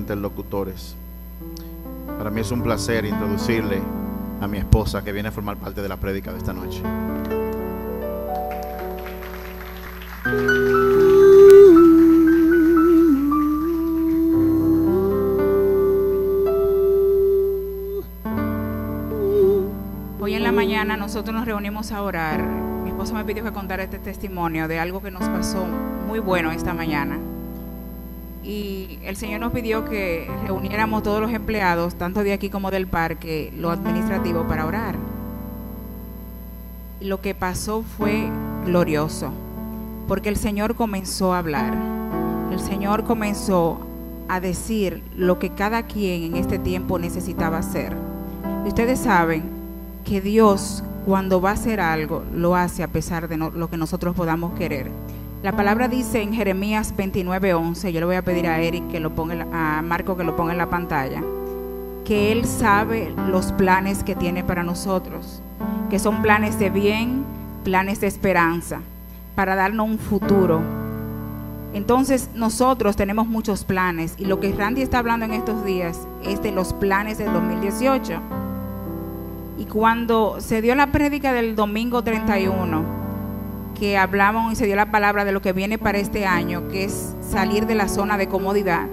interlocutores. Para mí es un placer introducirle a mi esposa, que viene a formar parte de la prédica de esta noche. Hoy en la mañana nosotros nos reunimos a orar. Mi esposo me pidió que contara este testimonio de algo que nos pasó muy bueno esta mañana. Y el Señor nos pidió que reuniéramos todos los empleados, tanto de aquí como del parque, lo administrativo, para orar. Y lo que pasó fue glorioso, porque el Señor comenzó a hablar. El Señor comenzó a decir lo que cada quien en este tiempo necesitaba hacer. Y ustedes saben que Dios, cuando va a hacer algo, lo hace a pesar de lo que nosotros podamos querer. La palabra dice en Jeremías 29:11, yo le voy a pedir a Eric que lo ponga, a Marco que lo ponga en la pantalla, que Él sabe los planes que tiene para nosotros, que son planes de bien, planes de esperanza, para darnos un futuro. Entonces nosotros tenemos muchos planes, y lo que Randy está hablando en estos días es de los planes del 2018. Y cuando se dio la prédica del domingo 31, que hablamos y se dio la palabra de lo que viene para este año, que es salir de la zona de comodidad,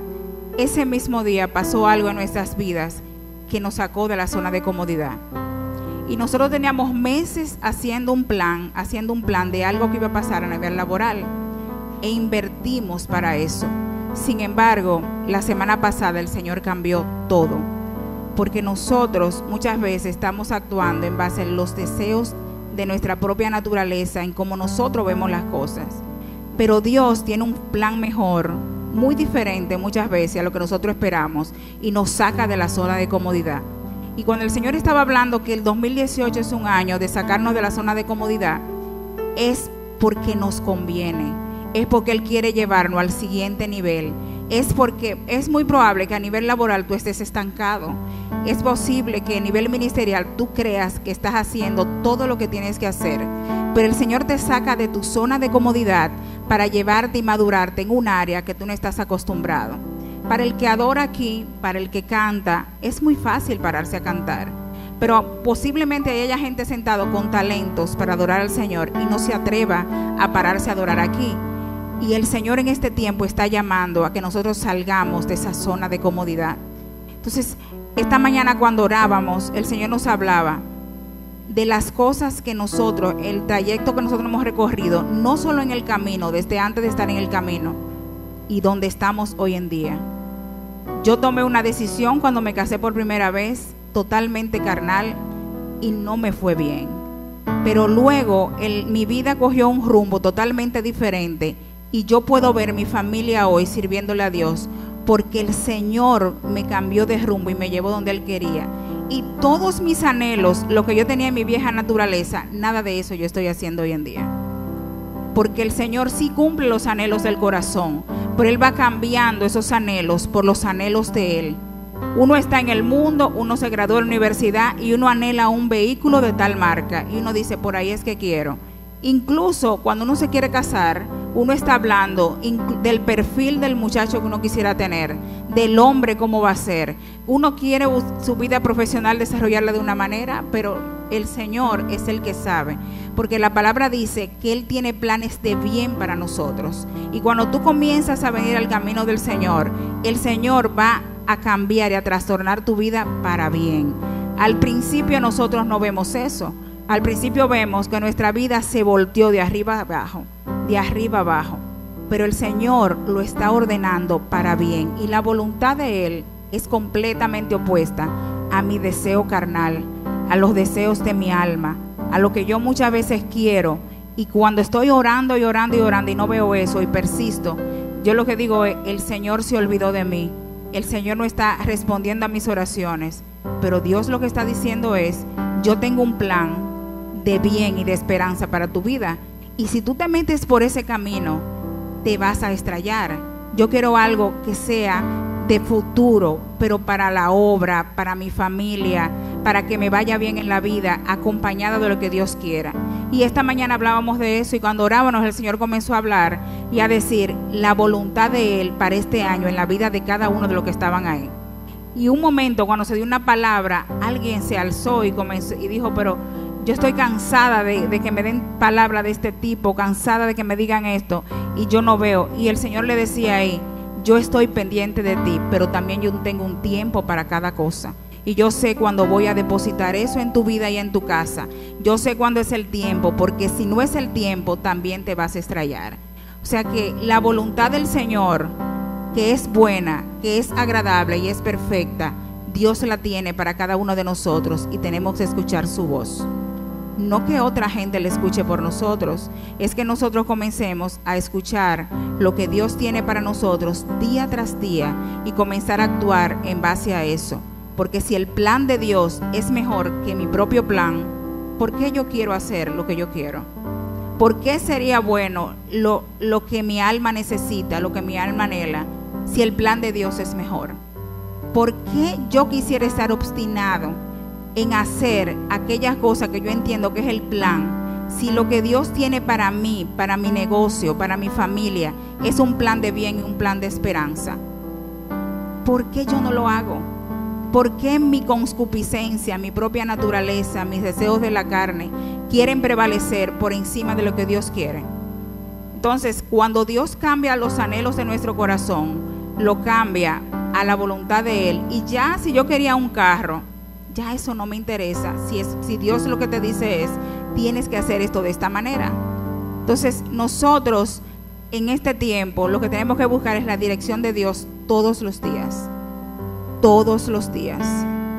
ese mismo día pasó algo en nuestras vidas que nos sacó de la zona de comodidad. Y nosotros teníamos meses haciendo un plan de algo que iba a pasar a nivel laboral, e invertimos para eso. Sin embargo, la semana pasada el Señor cambió todo, porque nosotros muchas veces estamos actuando en base a los deseos de nuestra propia naturaleza, en cómo nosotros vemos las cosas. Pero Dios tiene un plan mejor, muy diferente muchas veces a lo que nosotros esperamos, y nos saca de la zona de comodidad. Y cuando el Señor estaba hablando que el 2018 es un año de sacarnos de la zona de comodidad, es porque nos conviene, es porque Él quiere llevarnos al siguiente nivel, es porque es muy probable que a nivel laboral tú estés estancado. Es posible que a nivel ministerial tú creas que estás haciendo todo lo que tienes que hacer, pero el Señor te saca de tu zona de comodidad para llevarte y madurarte en un área que tú no estás acostumbrado. Para el que adora aquí, para el que canta, es muy fácil pararse a cantar, pero posiblemente haya gente sentado con talentos para adorar al Señor y no se atreva a pararse a adorar aquí. Y el Señor en este tiempo está llamando a que nosotros salgamos de esa zona de comodidad. Entonces, esta mañana cuando orábamos, el Señor nos hablaba de las cosas que nosotros, el trayecto que nosotros hemos recorrido, no solo en el camino, desde antes de estar en el camino, y donde estamos hoy en día. Yo tomé una decisión cuando me casé por primera vez, totalmente carnal, y no me fue bien. Pero luego mi vida cogió un rumbo totalmente diferente, y yo puedo ver mi familia hoy sirviéndole a Dios, porque el Señor me cambió de rumbo y me llevó donde Él quería. Y todos mis anhelos, lo que yo tenía en mi vieja naturaleza, nada de eso yo estoy haciendo hoy en día. Porque el Señor sí cumple los anhelos del corazón, pero Él va cambiando esos anhelos por los anhelos de Él. Uno está en el mundo, uno se graduó en la universidad y uno anhela un vehículo de tal marca y uno dice, por ahí es que quiero. Incluso cuando uno se quiere casar, uno está hablando del perfil del muchacho que uno quisiera tener, del hombre cómo va a ser. Uno quiere su vida profesional desarrollarla de una manera, pero el Señor es el que sabe, porque la palabra dice que Él tiene planes de bien para nosotros. Y cuando tú comienzas a venir al camino del Señor, el Señor va a cambiar y a trastornar tu vida para bien. Al principio nosotros no vemos eso. Al principio vemos que nuestra vida se volteó de arriba abajo, pero el Señor lo está ordenando para bien, y la voluntad de Él es completamente opuesta a mi deseo carnal, a los deseos de mi alma, a lo que yo muchas veces quiero. Y cuando estoy orando y orando y orando y no veo eso y persisto, yo lo que digo es, el Señor se olvidó de mí, el Señor no está respondiendo a mis oraciones. Pero Dios lo que está diciendo es, yo tengo un plan de bien y de esperanza para tu vida, y si tú te metes por ese camino te vas a estrellar. Yo quiero algo que sea de futuro, pero para la obra, para mi familia, para que me vaya bien en la vida, acompañada de lo que Dios quiera. Y esta mañana hablábamos de eso, y cuando orábamos el Señor comenzó a hablar y a decir la voluntad de Él para este año en la vida de cada uno de los que estaban ahí. Y un momento cuando se dio una palabra, alguien se alzó y comenzó y dijo, pero yo estoy cansada de que me den palabra de este tipo, cansada de que me digan esto, y yo no veo. Y el Señor le decía ahí, yo estoy pendiente de ti, pero también yo tengo un tiempo para cada cosa. Y yo sé cuándo voy a depositar eso en tu vida y en tu casa. Yo sé cuándo es el tiempo, porque si no es el tiempo, también te vas a estrellar. O sea que la voluntad del Señor, que es buena, que es agradable y es perfecta, Dios la tiene para cada uno de nosotros y tenemos que escuchar su voz. No que otra gente le escuche por nosotros, es que nosotros comencemos a escuchar lo que Dios tiene para nosotros día tras día y comenzar a actuar en base a eso. Porque si el plan de Dios es mejor que mi propio plan, ¿por qué yo quiero hacer lo que yo quiero? ¿Por qué sería bueno lo que mi alma necesita, lo que mi alma anhela, si el plan de Dios es mejor? ¿Por qué yo quisiera estar obstinado en hacer aquellas cosas que yo entiendo que es el plan, si lo que Dios tiene para mí, para mi negocio, para mi familia, es un plan de bien y un plan de esperanza? ¿Por qué yo no lo hago? ¿Por qué mi concupiscencia, mi propia naturaleza, mis deseos de la carne quieren prevalecer por encima de lo que Dios quiere? Entonces, cuando Dios cambia los anhelos de nuestro corazón, lo cambia a la voluntad de Él. Y ya si yo quería un carro, ya eso no me interesa. Si Dios lo que te dice es, tienes que hacer esto de esta manera. Entonces, nosotros en este tiempo lo que tenemos que buscar es la dirección de Dios todos los días. Todos los días,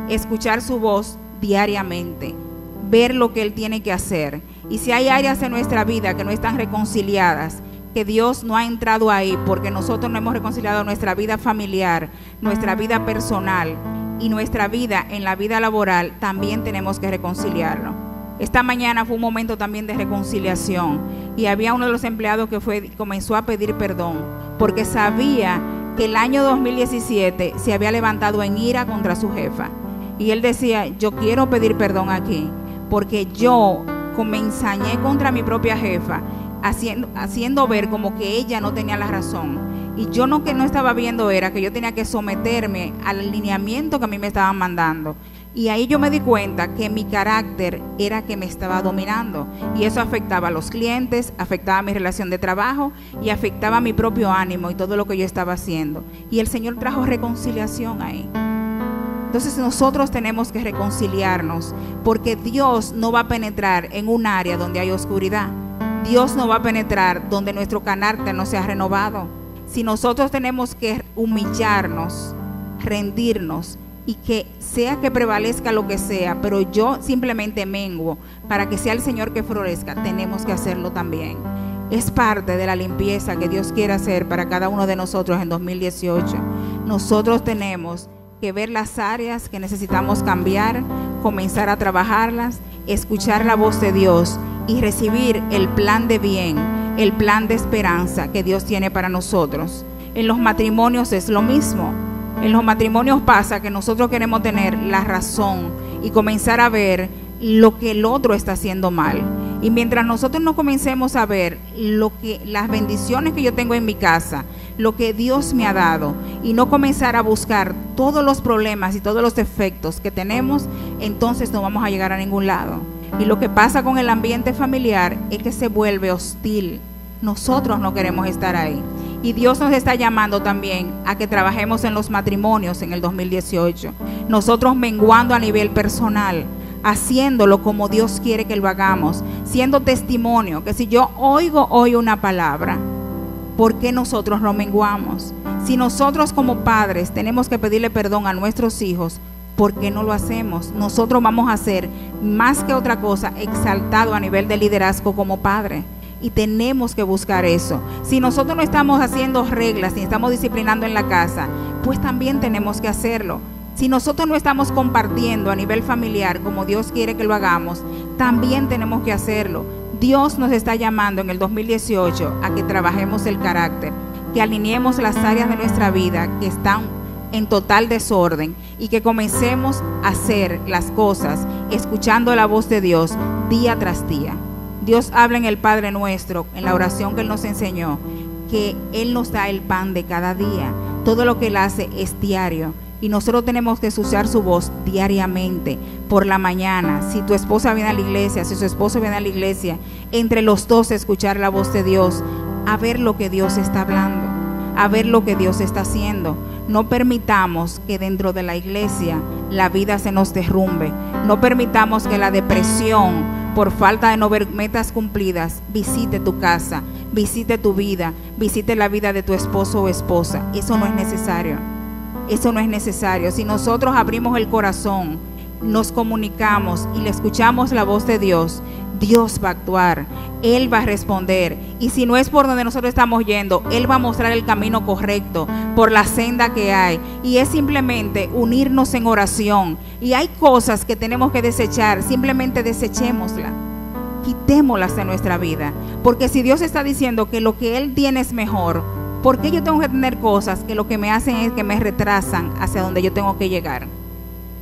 escuchar su voz diariamente, ver lo que Él tiene que hacer. Y si hay áreas en nuestra vida que no están reconciliadas, que Dios no ha entrado ahí porque nosotros no hemos reconciliado nuestra vida familiar, nuestra vida personal y nuestra vida en la vida laboral, también tenemos que reconciliarlo. Esta mañana fue un momento también de reconciliación y había uno de los empleados que comenzó a pedir perdón porque sabía que el año 2017 se había levantado en ira contra su jefa. Y él decía, yo quiero pedir perdón aquí, porque yo me ensañé contra mi propia jefa, haciendo ver como que ella no tenía la razón. Y yo lo que no estaba viendo era que yo tenía que someterme al alineamiento que a mí me estaban mandando. Y ahí yo me di cuenta que mi carácter era que me estaba dominando. Y eso afectaba a los clientes, afectaba a mi relación de trabajo y afectaba a mi propio ánimo y todo lo que yo estaba haciendo. Y el Señor trajo reconciliación ahí. Entonces nosotros tenemos que reconciliarnos, porque Dios no va a penetrar en un área donde hay oscuridad. Dios no va a penetrar donde nuestro carácter no se ha renovado. Si nosotros tenemos que humillarnos, rendirnos, y que sea que prevalezca lo que sea, pero yo simplemente menguo para que sea el Señor que florezca, tenemos que hacerlo también. Es parte de la limpieza que Dios quiere hacer para cada uno de nosotros en 2018. Nosotros tenemos que ver las áreas que necesitamos cambiar, comenzar a trabajarlas, escuchar la voz de Dios y recibir el plan de bien, el plan de esperanza que Dios tiene para nosotros. En los matrimonios es lo mismo. En los matrimonios pasa que nosotros queremos tener la razón y comenzar a ver lo que el otro está haciendo mal. Y mientras nosotros no comencemos a ver las bendiciones que yo tengo en mi casa, lo que Dios me ha dado, y no comenzar a buscar todos los problemas y todos los defectos que tenemos, entonces no vamos a llegar a ningún lado. Y lo que pasa con el ambiente familiar es que se vuelve hostil. Nosotros no queremos estar ahí. Y Dios nos está llamando también a que trabajemos en los matrimonios en el 2018. Nosotros menguando a nivel personal, haciéndolo como Dios quiere que lo hagamos, siendo testimonio, que si yo oigo hoy una palabra, ¿por qué nosotros no menguamos? Si nosotros como padres tenemos que pedirle perdón a nuestros hijos, ¿por qué no lo hacemos? Nosotros vamos a ser más que otra cosa exaltado a nivel de liderazgo como padre. Y tenemos que buscar eso. Si nosotros no estamos haciendo reglas ni estamos disciplinando en la casa, pues también tenemos que hacerlo. Si nosotros no estamos compartiendo a nivel familiar como Dios quiere que lo hagamos, también tenemos que hacerlo. Dios nos está llamando en el 2018 a que trabajemos el carácter, que alineemos las áreas de nuestra vida que están en total desorden y que comencemos a hacer las cosas escuchando la voz de Dios día tras día. Dios habla en el Padre Nuestro, en la oración que Él nos enseñó, que Él nos da el pan de cada día. Todo lo que Él hace es diario. Y nosotros tenemos que escuchar su voz diariamente, por la mañana. Si tu esposa viene a la iglesia, si su esposo viene a la iglesia, entre los dos escuchar la voz de Dios, a ver lo que Dios está hablando, a ver lo que Dios está haciendo. No permitamos que dentro de la iglesia la vida se nos derrumbe. No permitamos que la depresión por falta de no ver metas cumplidas visite tu casa, visite tu vida, visite la vida de tu esposo o esposa. Eso no es necesario. Eso no es necesario. Si nosotros abrimos el corazón, nos comunicamos y le escuchamos la voz de Dios, Dios va a actuar, Él va a responder. Y si no es por donde nosotros estamos yendo, Él va a mostrar el camino correcto, por la senda que hay. Y es simplemente unirnos en oración. Y hay cosas que tenemos que desechar, simplemente desechémoslas, quitémoslas de nuestra vida. Porque si Dios está diciendo que lo que Él tiene es mejor, ¿por qué yo tengo que tener cosas que lo que me hacen es que me retrasan hacia donde yo tengo que llegar?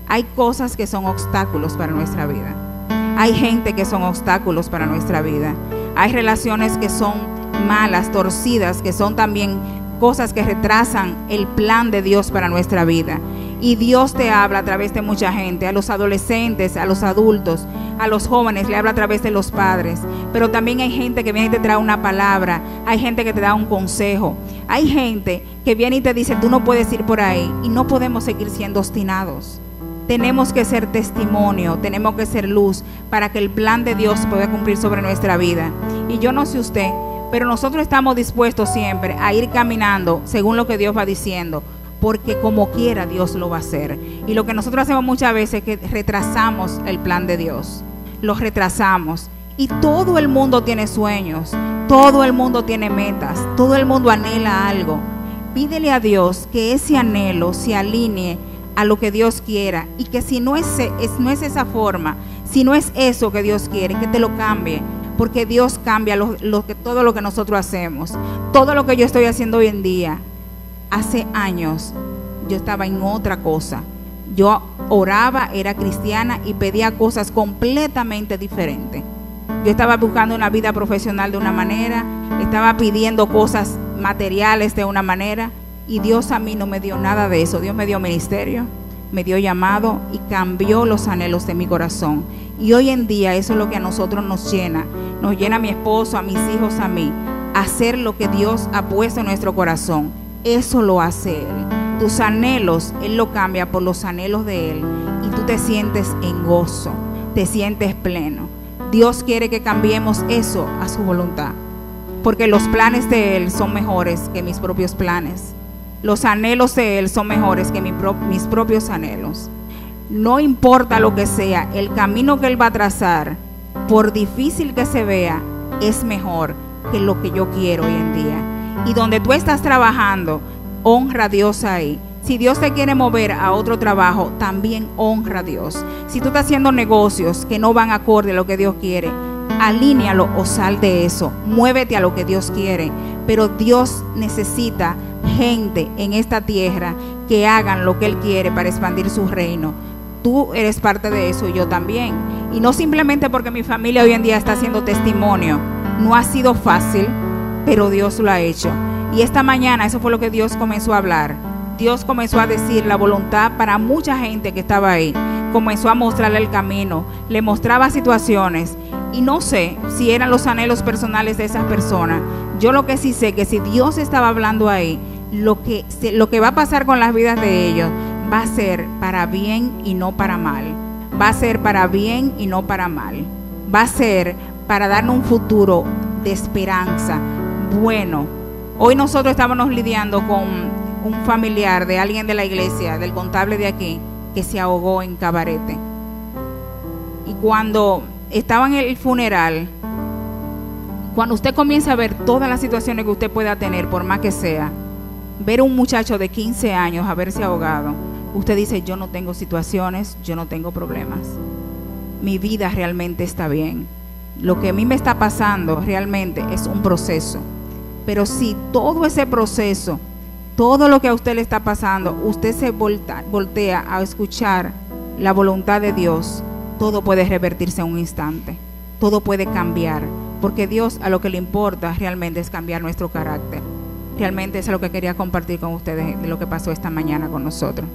Hay cosas que son obstáculos para nuestra vida. Hay gente que son obstáculos para nuestra vida. Hay relaciones que son malas, torcidas, que son también cosas que retrasan el plan de Dios para nuestra vida. Y Dios te habla a través de mucha gente, a los adolescentes, a los adultos, a los jóvenes, le habla a través de los padres. Pero también hay gente que viene y te trae una palabra, hay gente que te da un consejo, hay gente que viene y te dice, tú no puedes ir por ahí. Y no podemos seguir siendo obstinados. Tenemos que ser testimonio, tenemos que ser luz para que el plan de Dios pueda cumplir sobre nuestra vida. Y yo no sé usted, pero nosotros estamos dispuestos siempre a ir caminando según lo que Dios va diciendo, porque como quiera Dios lo va a hacer. Y lo que nosotros hacemos muchas veces es que retrasamos el plan de Dios, lo retrasamos. Y todo el mundo tiene sueños, todo el mundo tiene metas, todo el mundo anhela algo. Pídele a Dios que ese anhelo se alinee a lo que Dios quiera, y que si no es esa forma, si no es eso que Dios quiere, que te lo cambie. Porque Dios cambia todo lo que nosotros hacemos. Todo lo que yo estoy haciendo hoy en día, hace años yo estaba en otra cosa. Yo oraba, era cristiana y pedía cosas completamente diferentes. Yo estaba buscando una vida profesional de una manera, estaba pidiendo cosas materiales de una manera, y Dios a mí no me dio nada de eso. Dios me dio ministerio, me dio llamado y cambió los anhelos de mi corazón. Y hoy en día eso es lo que a nosotros nos llena a mi esposo, a mis hijos, a mí, hacer lo que Dios ha puesto en nuestro corazón. Eso lo hace Él. Tus anhelos, Él lo cambia por los anhelos de Él, y tú te sientes en gozo, te sientes pleno. Dios quiere que cambiemos eso a su voluntad, porque los planes de Él son mejores que mis propios planes. Los anhelos de Él son mejores que mis propios anhelos. No importa lo que sea, el camino que Él va a trazar, por difícil que se vea, es mejor que lo que yo quiero hoy en día. Y donde tú estás trabajando, honra a Dios ahí. Si Dios te quiere mover a otro trabajo, también honra a Dios. Si tú estás haciendo negocios que no van acorde a lo que Dios quiere, alínealo o sal de eso. Muévete a lo que Dios quiere. Pero Dios necesita gente en esta tierra que hagan lo que Él quiere para expandir su reino. Tú eres parte de eso y yo también. Y no simplemente porque mi familia hoy en día está haciendo testimonio. No ha sido fácil, pero Dios lo ha hecho. Y esta mañana eso fue lo que Dios comenzó a hablar. Dios comenzó a decir la voluntad para mucha gente que estaba ahí. Comenzó a mostrarle el camino, le mostraba situaciones. Y no sé si eran los anhelos personales de esas personas. Yo lo que sí sé que si Dios estaba hablando ahí, lo que va a pasar con las vidas de ellos va a ser para bien y no para mal. Va a ser para bien y no para mal. Va a ser para darnos un futuro de esperanza. Bueno, hoy nosotros estábamos lidiando con un familiar de alguien de la iglesia, del contable de aquí, que se ahogó en Cabarete. Y cuando estaba en el funeral, cuando usted comienza a ver todas las situaciones que usted pueda tener, por más que sea, ver a un muchacho de 15 años haberse ahogado, usted dice, yo no tengo situaciones, yo no tengo problemas. Mi vida realmente está bien. Lo que a mí me está pasando realmente es un proceso. Pero si todo ese proceso, todo lo que a usted le está pasando, usted se voltea a escuchar la voluntad de Dios, todo puede revertirse en un instante. todo puede cambiar, porque Dios a lo que le importa realmente es cambiar nuestro carácter. Realmente eso es lo que quería compartir con ustedes de lo que pasó esta mañana con nosotros.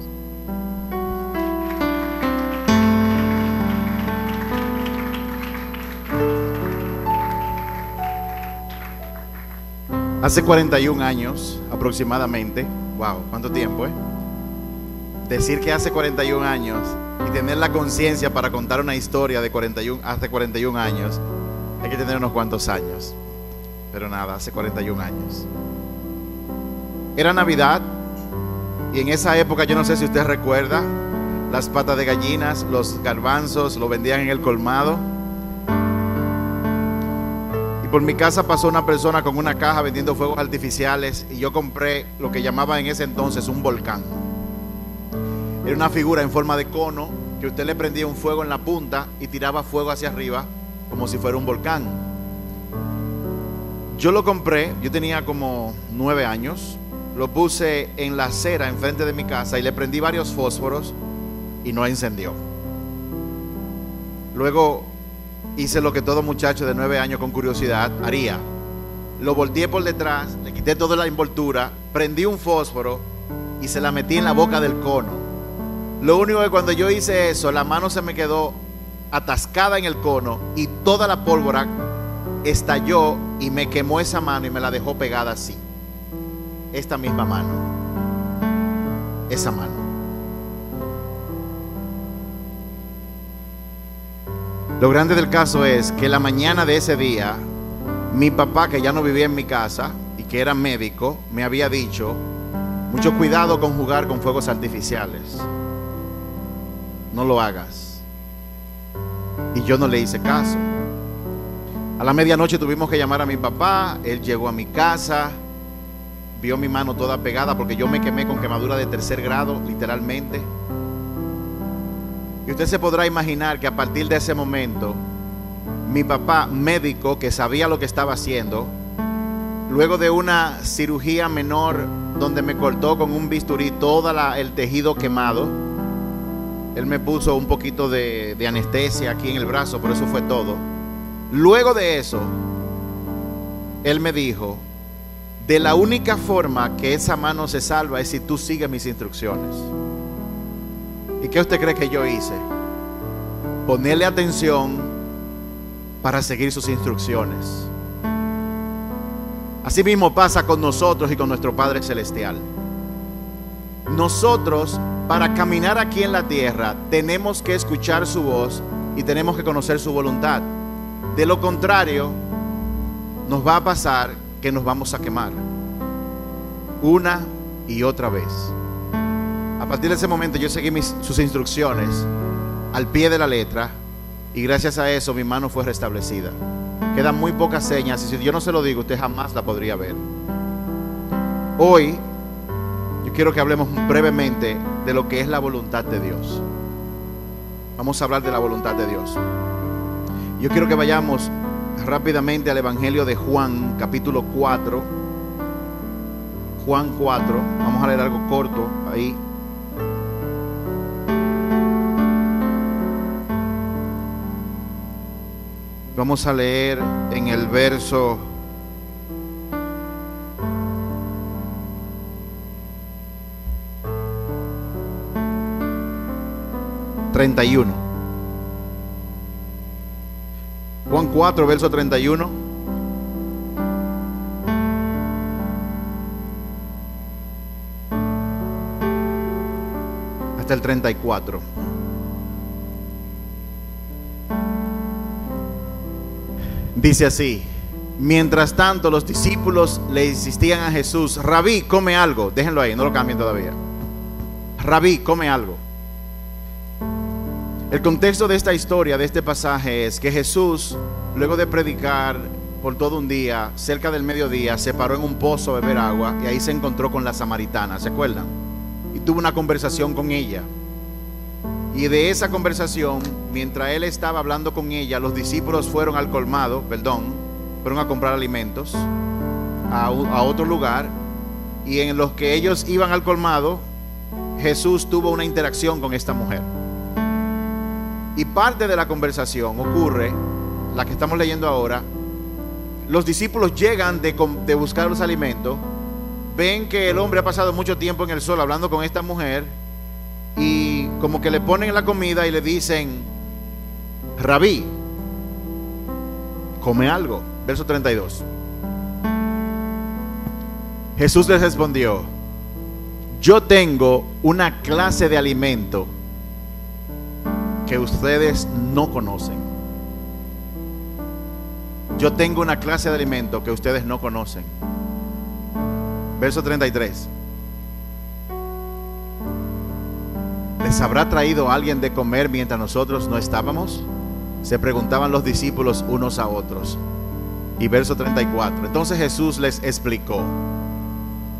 Hace 41 años aproximadamente, wow, ¿cuánto tiempo, Decir que hace 41 años y tener la conciencia para contar una historia de hace 41 años, hay que tener unos cuantos años. Pero nada, hace 41 años. Era Navidad y en esa época, yo no sé si usted recuerda, las patas de gallinas, los garbanzos, lo vendían en el colmado. Y por mi casa pasó una persona con una caja vendiendo fuegos artificiales y yo compré lo que llamaban en ese entonces un volcán. Era una figura en forma de cono que usted le prendía un fuego en la punta y tiraba fuego hacia arriba como si fuera un volcán. Yo lo compré, yo tenía como 9 años, lo puse en la acera enfrente de mi casa y le prendí varios fósforos y no encendió. Luego hice lo que todo muchacho de 9 años con curiosidad haría. Lo volteé por detrás, le quité toda la envoltura, prendí un fósforo y se la metí en la boca del cono. Lo único que cuando yo hice eso, la mano se me quedó atascada en el cono y toda la pólvora estalló y me quemó esa mano y me la dejó pegada así. Esta misma mano. Esa mano. Lo grande del caso es que la mañana de ese día, mi papá, que ya no vivía en mi casa y que era médico, me había dicho: mucho cuidado con jugar con fuegos artificiales. No lo hagas. Y yo no le hice caso. A la medianoche tuvimos que llamar a mi papá. Él llegó a mi casa, vio mi mano toda pegada porque yo me quemé con quemadura de 3er grado, literalmente. Y usted se podrá imaginar que a partir de ese momento, mi papá, médico que sabía lo que estaba haciendo, luego de una cirugía menor donde me cortó con un bisturí todo el tejido quemado, él me puso un poquito de anestesia aquí en el brazo, pero eso fue todo. Luego de eso, él me dijo: de la única forma que esa mano se salva es si tú sigues mis instrucciones. ¿Y qué usted cree que yo hice? Ponerle atención para seguir sus instrucciones. Así mismo pasa con nosotros y con nuestro Padre Celestial. Nosotros, para caminar aquí en la tierra, tenemos que escuchar su voz y tenemos que conocer su voluntad. De lo contrario, nos va a pasar que nos vamos a quemar una y otra vez. A partir de ese momento yo seguí sus instrucciones al pie de la letra y gracias a eso mi mano fue restablecida. Quedan muy pocas señas y si yo no se lo digo, usted jamás la podría ver. Hoy yo quiero que hablemos brevemente de lo que es la voluntad de Dios. Vamos a hablar de la voluntad de Dios. Yo quiero que vayamos rápidamente al Evangelio de Juan, capítulo 4. Juan 4, vamos a leer algo corto ahí. Vamos a leer en el verso 31. Juan 4, verso 31. Hasta el 34. Dice así: mientras tanto los discípulos le insistían a Jesús: Rabí, come algo. Déjenlo ahí, no lo cambien todavía. Rabí, come algo. El contexto de esta historia, de este pasaje, es que Jesús, luego de predicar por todo un día, cerca del mediodía, se paró en un pozo a beber agua y ahí se encontró con la samaritana, ¿se acuerdan? Y tuvo una conversación con ella. Y de esa conversación, mientras él estaba hablando con ella, los discípulos fueron al colmado, fueron a comprar alimentos a otro lugar. Y en los que ellos iban al colmado, Jesús tuvo una interacción con esta mujer. Y parte de la conversación ocurre la que estamos leyendo ahora, los discípulos llegan de buscar los alimentos, ven que el hombre ha pasado mucho tiempo en el sol hablando con esta mujer, y como que le ponen la comida y le dicen: Rabí, come algo. Verso 32. Jesús les respondió: yo tengo una clase de alimento que ustedes no conocen. Yo tengo una clase de alimento que ustedes no conocen. Verso 33. ¿Les habrá traído alguien de comer mientras nosotros no estábamos? Se preguntaban los discípulos unos a otros. Y verso 34. Entonces Jesús les explicó: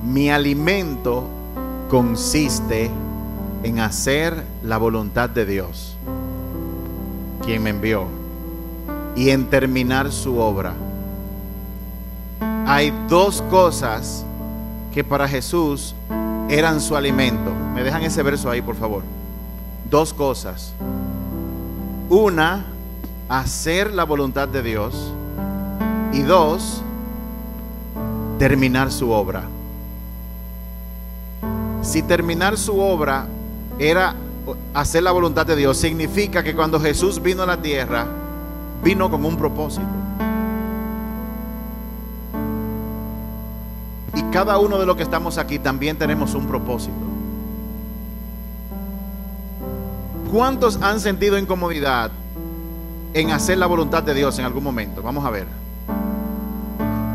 mi alimento consiste en hacer la voluntad de Dios, quien me envió, y en terminar su obra. Hay dos cosas que para Jesús eran su alimento. ¿Me dejan ese verso ahí, por favor? Dos cosas. Una, hacer la voluntad de Dios. Y dos, terminar su obra. Si terminar su obra era hacer la voluntad de Dios, significa que cuando Jesús vino a la tierra, vino con un propósito. Y cada uno de los que estamos aquí también tenemos un propósito. ¿Cuántos han sentido incomodidad en hacer la voluntad de Dios en algún momento? Vamos a ver.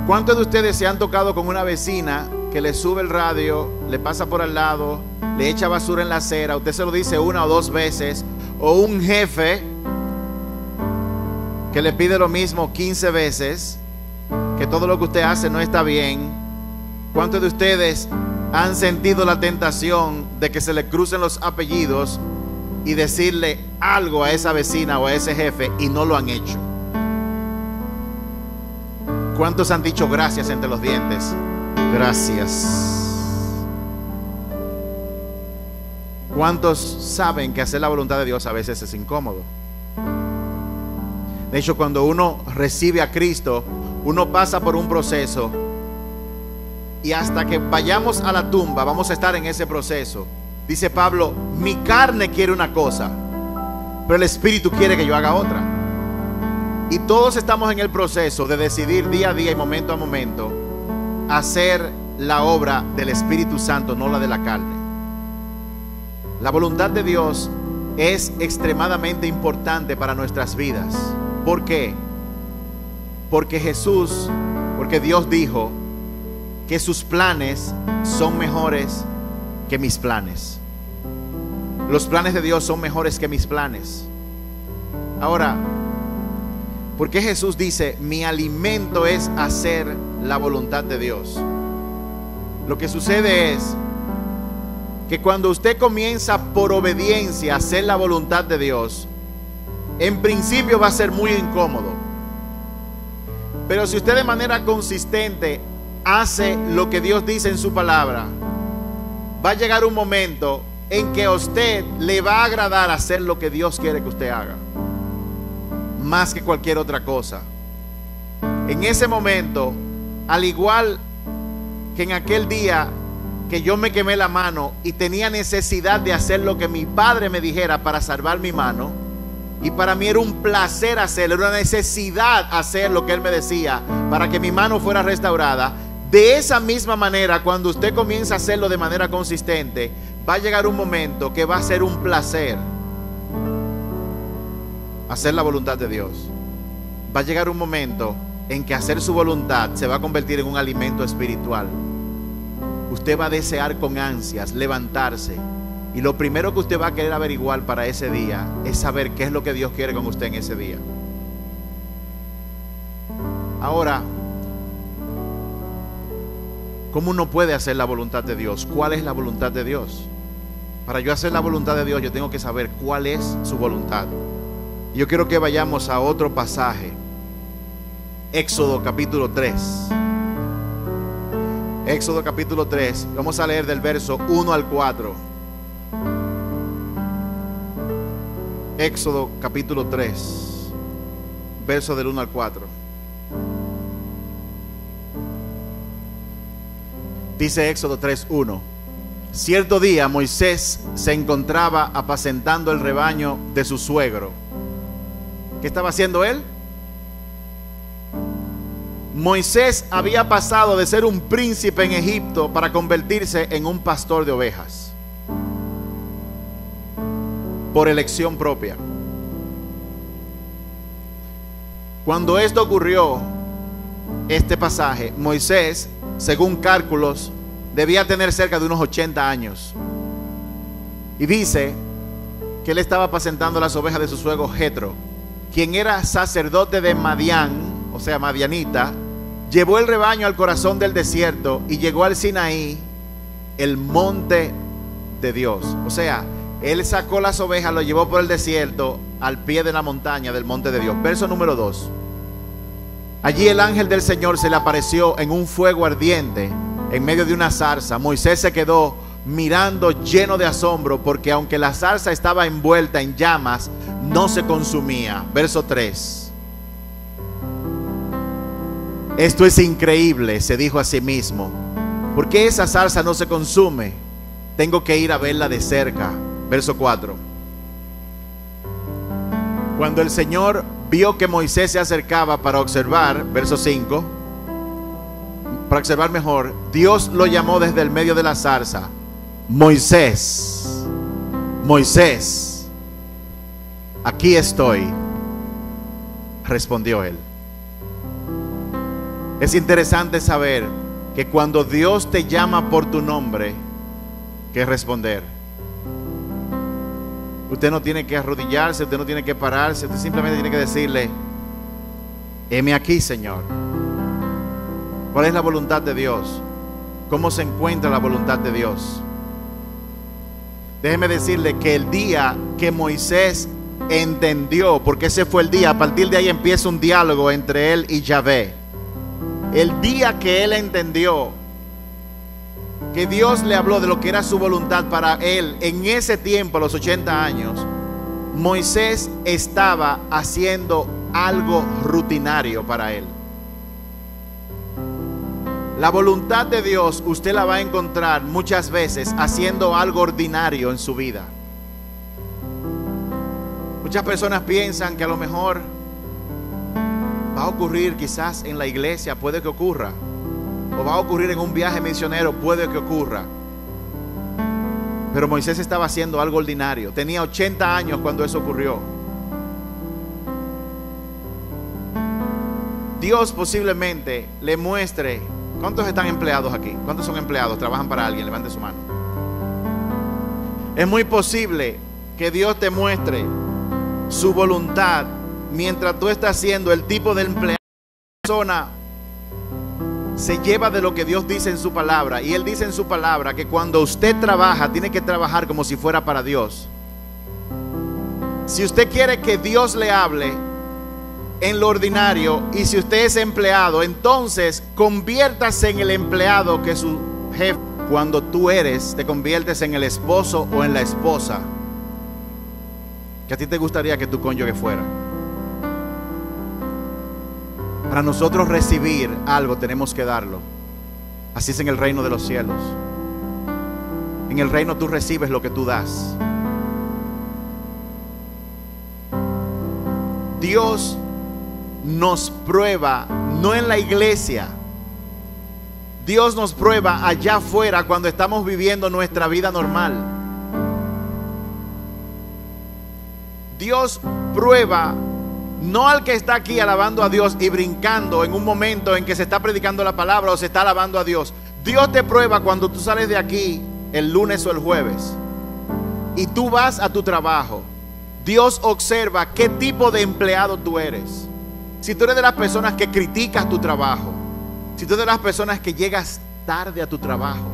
¿Cuántos de ustedes se han tocado con una vecina que le sube el radio, le pasa por al lado, le echa basura en la acera, usted se lo dice una o dos veces? O un jefe que le pide lo mismo 15 veces, que todo lo que usted hace no está bien. ¿Cuántos de ustedes han sentido la tentación de que se le crucen los apellidos y decirle algo a esa vecina o a ese jefe y no lo han hecho? ¿Cuántos han dicho gracias entre los dientes? Gracias. ¿Cuántos saben que hacer la voluntad de Dios a veces es incómodo? De hecho, cuando uno recibe a Cristo, uno pasa por un proceso, y hasta que vayamos a la tumba vamos a estar en ese proceso. Dice Pablo: mi carne quiere una cosa, pero el Espíritu quiere que yo haga otra. Y todos estamos en el proceso de decidir día a día y momento a momento hacer la obra del Espíritu Santo, no la de la carne. La voluntad de Dios es extremadamente importante para nuestras vidas. ¿Por qué? Porque Dios dijo que sus planes son mejores que mis planes. Los planes de Dios son mejores que mis planes. Ahora, ¿por qué Jesús dice mi alimento es hacer la voluntad de Dios? Lo que sucede es que cuando usted comienza por obediencia a hacer la voluntad de Dios, en principio va a ser muy incómodo. Pero si usted de manera consistente hace lo que Dios dice en su palabra, va a llegar un momento en que a usted le va a agradar hacer lo que Dios quiere que usted haga, más que cualquier otra cosa. En ese momento, al igual que en aquel día que yo me quemé la mano y tenía necesidad de hacer lo que mi padre me dijera para salvar mi mano, y para mí era un placer hacerlo, era una necesidad hacer lo que él me decía para que mi mano fuera restaurada. De esa misma manera, cuando usted comienza a hacerlo de manera consistente, va a llegar un momento que va a ser un placer hacer la voluntad de Dios. Va a llegar un momento en que hacer su voluntad se va a convertir en un alimento espiritual. Usted va a desear con ansias levantarse, y lo primero que usted va a querer averiguar para ese día es saber qué es lo que Dios quiere con usted en ese día. Ahora, ¿cómo uno puede hacer la voluntad de Dios? ¿Cuál es la voluntad de Dios? Para yo hacer la voluntad de Dios, yo tengo que saber cuál es su voluntad. Yo quiero que vayamos a otro pasaje. Éxodo capítulo 3. Éxodo capítulo 3. Vamos a leer del verso 1 al 4. Éxodo capítulo 3, verso del 1 al 4. Dice Éxodo 3:1. Cierto día Moisés se encontraba apacentando el rebaño de su suegro. ¿Qué estaba haciendo él? Moisés había pasado de ser un príncipe en Egipto para convertirse en un pastor de ovejas. Por elección propia. Cuando esto ocurrió, este pasaje, Moisés, según cálculos, debía tener cerca de unos 80 años. Y dice que él estaba apacentando las ovejas de su suegro Jetro, quien era sacerdote de Madián, o sea, madianita. Llevó el rebaño al corazón del desierto y llegó al Sinaí, el monte de Dios. O sea, él sacó las ovejas, lo llevó por el desierto al pie de la montaña del monte de Dios. Verso número 2. Allí el ángel del Señor se le apareció en un fuego ardiente en medio de una zarza. Moisés se quedó mirando lleno de asombro, porque aunque la zarza estaba envuelta en llamas, no se consumía. Verso 3. Esto es increíble, se dijo a sí mismo. ¿Por qué esa zarza no se consume? Tengo que ir a verla de cerca. Verso 4. Cuando el Señor vio que Moisés se acercaba para observar, verso 5, para observar mejor, Dios lo llamó desde el medio de la zarza. Moisés, Moisés, aquí estoy, respondió él. Es interesante saber que cuando Dios te llama por tu nombre, ¿qué responder? Usted no tiene que arrodillarse, usted no tiene que pararse, usted simplemente tiene que decirle: heme aquí, Señor. ¿Cuál es la voluntad de Dios? ¿Cómo se encuentra la voluntad de Dios? Déjeme decirle que el día que Moisés entendió, porque ese fue el día, a partir de ahí empieza un diálogo entre él y Yahvé. El día que él entendió que Dios le habló de lo que era su voluntad para él, en ese tiempo, a los 80 años, Moisés estaba haciendo algo rutinario para él. La voluntad de Dios usted la va a encontrar muchas veces haciendo algo ordinario en su vida. Muchas personas piensan que a lo mejor va a ocurrir quizás en la iglesia, puede que ocurra, o va a ocurrir en un viaje misionero, puede que ocurra. Pero Moisés estaba haciendo algo ordinario. Tenía 80 años cuando eso ocurrió. Dios posiblemente le muestre. ¿Cuántos están empleados aquí? ¿Cuántos son empleados? ¿Trabajan para alguien? Levante su mano. Es muy posible que Dios te muestre su voluntad mientras tú estás siendo el tipo de empleado. La persona se lleva de lo que Dios dice en su palabra, y Él dice en su palabra que cuando usted trabaja, tiene que trabajar como si fuera para Dios. Si usted quiere que Dios le hable en lo ordinario, y si usted es empleado, entonces conviértase en el empleado que su jefe. Cuando tú te conviertes en el esposo o en la esposa que a ti te gustaría que tu cónyuge fuera. Para nosotros recibir algo tenemos que darlo. Así es en el reino de los cielos. En el reino tú recibes lo que tú das. Dios nos prueba no en la iglesia. Dios nos prueba allá afuera cuando estamos viviendo nuestra vida normal. Dios prueba no al que está aquí alabando a Dios y brincando en un momento en que se está predicando la palabra o se está alabando a Dios. Dios te prueba cuando tú sales de aquí el lunes o el jueves y tú vas a tu trabajo. Dios observa qué tipo de empleado tú eres. Si tú eres de las personas que criticas tu trabajo, si tú eres de las personas que llegas tarde a tu trabajo,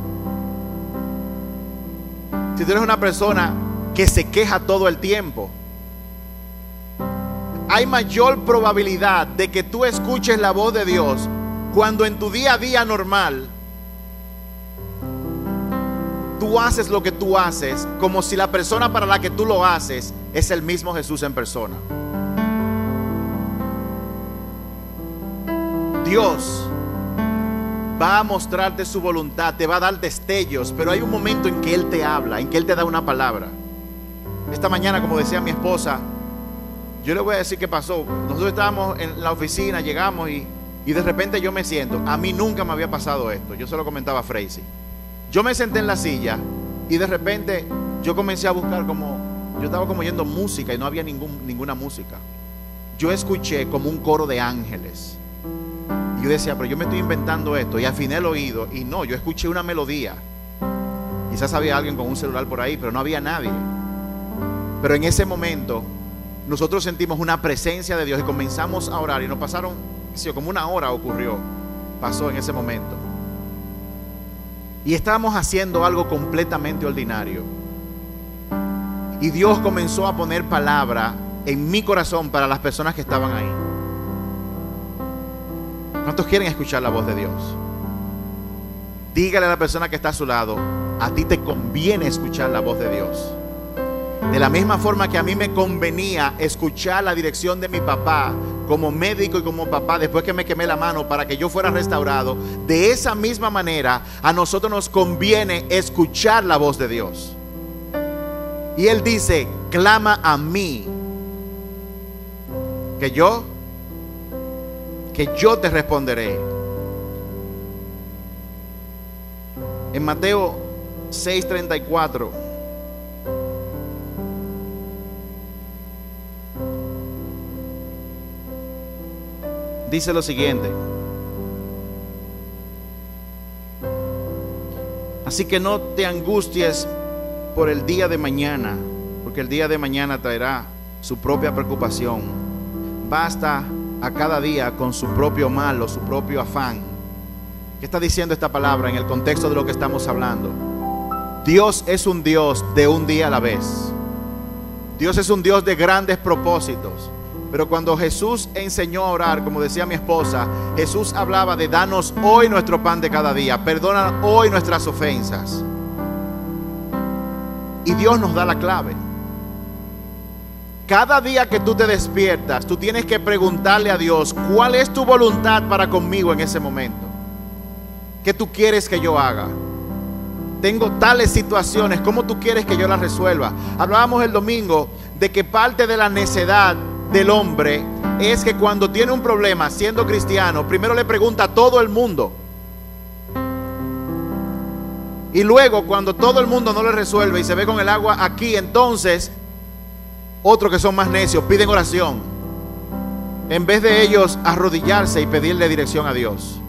si tú eres una persona que se queja todo el tiempo, hay mayor probabilidad de que tú escuches la voz de Dios cuando en tu día a día normal tú haces lo que tú haces como si la persona para la que tú lo haces es el mismo Jesús en persona. Dios va a mostrarte su voluntad, te va a dar destellos, pero hay un momento en que Él te habla, en que Él te da una palabra. Esta mañana, como decía mi esposa, yo le voy a decir qué pasó. Nosotros estábamos en la oficina, llegamos y de repente yo me siento. A mí nunca me había pasado esto. Yo se lo comentaba a Freisy. Yo me senté en la silla y de repente yo comencé a buscar yo estaba como oyendo música y no había ninguna música. Yo escuché como un coro de ángeles. Y yo decía, pero yo me estoy inventando esto. Y afiné el oído y no, yo escuché una melodía. Quizás había alguien con un celular por ahí, pero no había nadie. Pero en ese momento nosotros sentimos una presencia de Dios y comenzamos a orar y nos pasaron, como una hora pasó en ese momento. Y estábamos haciendo algo completamente ordinario. Y Dios comenzó a poner palabra en mi corazón para las personas que estaban ahí. ¿Cuántos quieren escuchar la voz de Dios? Dígale a la persona que está a su lado, a ti te conviene escuchar la voz de Dios. De la misma forma que a mí me convenía escuchar la dirección de mi papá como médico y como papá después que me quemé la mano para que yo fuera restaurado, de esa misma manera a nosotros nos conviene escuchar la voz de Dios. Y Él dice, clama a mí, que yo te responderé. En Mateo 6:34 dice lo siguiente: así que no te angusties por el día de mañana, porque el día de mañana traerá su propia preocupación. Basta a cada día con su propio mal o su propio afán. ¿Qué está diciendo esta palabra en el contexto de lo que estamos hablando? Dios es un Dios de un día a la vez. Dios es un Dios de grandes propósitos. Pero cuando Jesús enseñó a orar, como decía mi esposa, Jesús hablaba de danos hoy nuestro pan de cada día, perdona hoy nuestras ofensas. Y Dios nos da la clave. Cada día que tú te despiertas, tú tienes que preguntarle a Dios, ¿cuál es tu voluntad para conmigo en ese momento? ¿Qué tú quieres que yo haga? Tengo tales situaciones, ¿cómo tú quieres que yo las resuelva? Hablábamos el domingo de que parte de la necedad del hombre es que cuando tiene un problema siendo cristiano, primero le pregunta a todo el mundo. Y luego cuando todo el mundo no le resuelve y se ve con el agua aquí, entonces otros que son más necios piden oración en vez de ellos arrodillarse y pedirle dirección a Dios.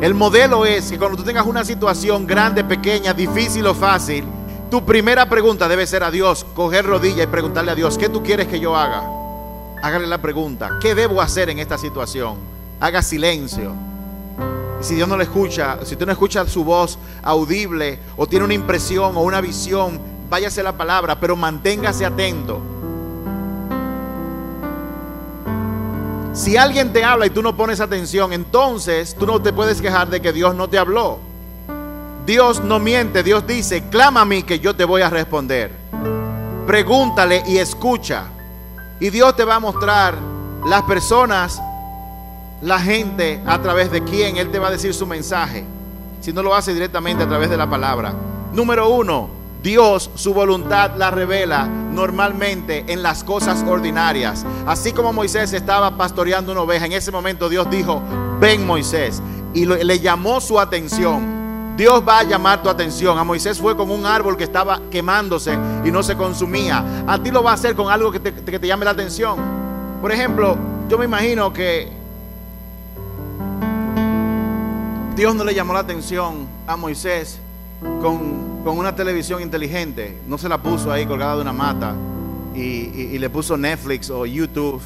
El modelo es que cuando tú tengas una situación grande, pequeña, difícil o fácil, tu primera pregunta debe ser a Dios, coger rodilla y preguntarle a Dios, ¿qué tú quieres que yo haga? Hágale la pregunta, ¿qué debo hacer en esta situación? Haga silencio. Y si Dios no le escucha, si tú no escuchas su voz audible o tiene una impresión o una visión, váyase la palabra, pero manténgase atento. Si alguien te habla y tú no pones atención, entonces tú no te puedes quejar de que Dios no te habló. Dios no miente, Dios dice, clama a mí que yo te voy a responder. Pregúntale y escucha. Y Dios te va a mostrar las personas, la gente a través de quien Él te va a decir su mensaje. Si no lo hace directamente a través de la palabra. Número 1. Dios su voluntad la revela normalmente en las cosas ordinarias. Así como Moisés estaba pastoreando una oveja, en ese momento Dios dijo, ven Moisés, y le llamó su atención. Dios va a llamar tu atención. A Moisés fue con un árbol que estaba quemándose y no se consumía. A ti lo va a hacer con algo que te llame la atención. Por ejemplo, yo me imagino que Dios no le llamó la atención a Moisés con una televisión inteligente. No se la puso ahí colgada de una mata y le puso Netflix o YouTube.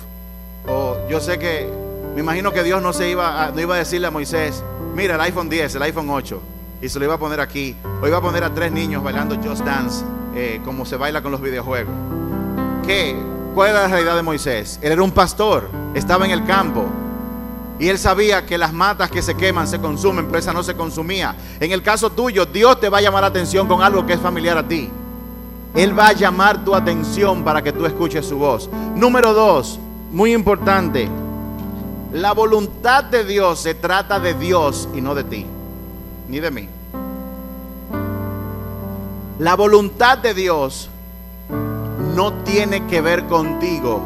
O yo sé que, me imagino que Dios no iba a decirle a Moisés, mira el iPhone 10, el iPhone 8, y se lo iba a poner aquí, o iba a poner a 3 niños bailando Just Dance, como se baila con los videojuegos. ¿Cuál era la realidad de Moisés? Él era un pastor, estaba en el campo. Y él sabía que las matas que se queman se consumen, pero esa no se consumía. En el caso tuyo, Dios te va a llamar la atención con algo que es familiar a ti. Él va a llamar tu atención para que tú escuches su voz. Número 2, muy importante. La voluntad de Dios se trata de Dios y no de ti, ni de mí. La voluntad de Dios no tiene que ver contigo.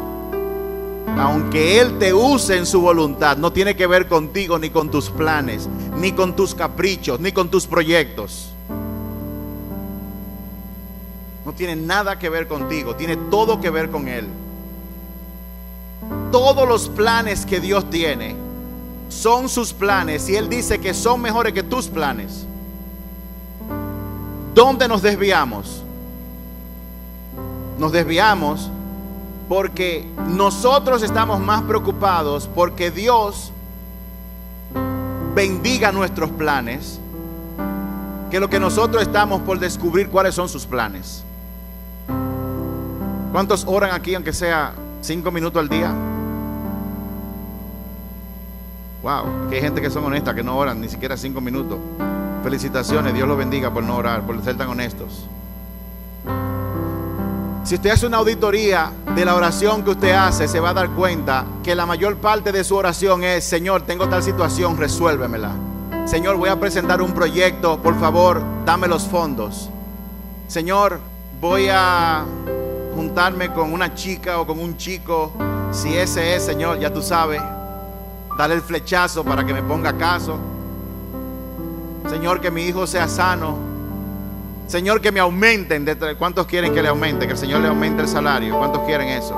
Aunque Él te use en su voluntad, no tiene que ver contigo, ni con tus planes, ni con tus caprichos, ni con tus proyectos. No tiene nada que ver contigo, tiene todo que ver con Él. Todos los planes que Dios tiene son sus planes, y Él dice que son mejores que tus planes. ¿Dónde nos desviamos? Nos desviamos porque nosotros estamos más preocupados porque Dios bendiga nuestros planes, que lo que nosotros estamos por descubrir cuáles son sus planes. ¿Cuántos oran aquí aunque sea 5 minutos al día? Wow, que hay gente que son honestas, que no oran ni siquiera 5 minutos. Felicitaciones, Dios los bendiga por no orar, por ser tan honestos. Si usted hace una auditoría de la oración que usted hace, se va a dar cuenta que la mayor parte de su oración es: Señor, tengo tal situación, resuélvemela. Señor, voy a presentar un proyecto, por favor, dame los fondos. Señor, voy a juntarme con una chica o con un chico. Si ese es, Señor, ya tú sabes, dale el flechazo para que me ponga caso. Señor, que mi hijo sea sano. Señor, que me aumenten. ¿Cuántos quieren que le aumente? Que el Señor le aumente el salario. ¿Cuántos quieren eso?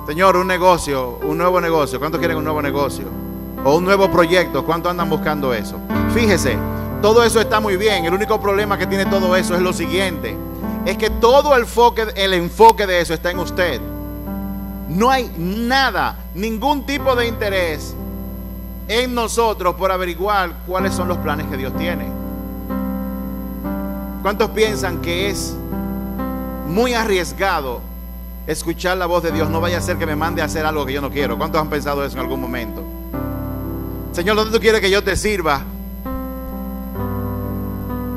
Señor, un negocio, un nuevo negocio. ¿Cuántos quieren un nuevo negocio? O un nuevo proyecto. ¿Cuántos andan buscando eso? Fíjese, todo eso está muy bien. El único problema que tiene todo eso es lo siguiente: es que todo el enfoque de eso está en usted. No hay nada, ningún tipo de interés en nosotros por averiguar cuáles son los planes que Dios tiene. ¿Cuántos piensan que es muy arriesgado escuchar la voz de Dios? No vaya a ser que me mande a hacer algo que yo no quiero. ¿Cuántos han pensado eso en algún momento? Señor, ¿dónde tú quieres que yo te sirva?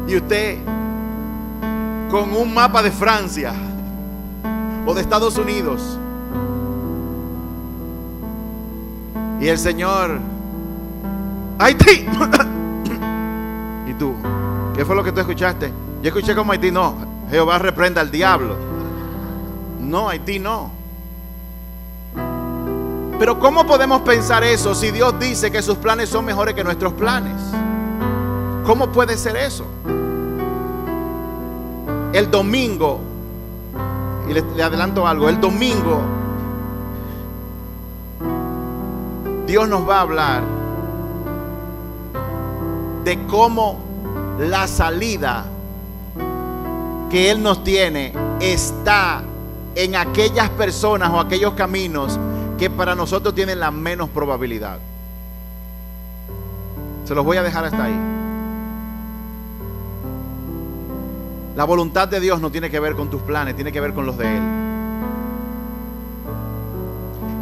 Y usted con un mapa de Francia o de Estados Unidos, y el Señor: Haití. ¿Y tú? ¿Qué fue lo que tú escuchaste? Yo escuché como Haití. No, Jehová reprenda al diablo. No, Haití no. Pero ¿cómo podemos pensar eso si Dios dice que sus planes son mejores que nuestros planes? ¿Cómo puede ser eso? El domingo, y le adelanto algo, el domingo Dios nos va a hablar de cómo la salida que Él nos tiene está en aquellas personas o aquellos caminos que para nosotros tienen la menos probabilidad. Se los voy a dejar hasta ahí. La voluntad de Dios no tiene que ver con tus planes, tiene que ver con los de Él.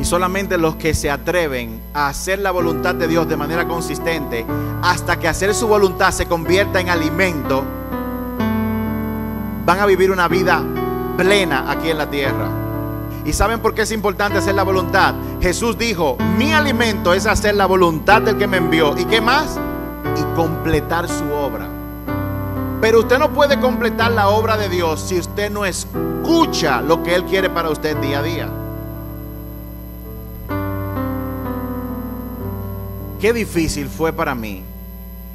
Y solamente los que se atreven a hacer la voluntad de Dios de manera consistente, hasta que hacer su voluntad se convierta en alimento, van a vivir una vida plena aquí en la tierra. ¿Y saben por qué es importante hacer la voluntad? Jesús dijo: mi alimento es hacer la voluntad del que me envió. ¿Y qué más? Y completar su obra. Pero usted no puede completar la obra de Dios si usted no escucha lo que Él quiere para usted día a día. Qué difícil fue para mí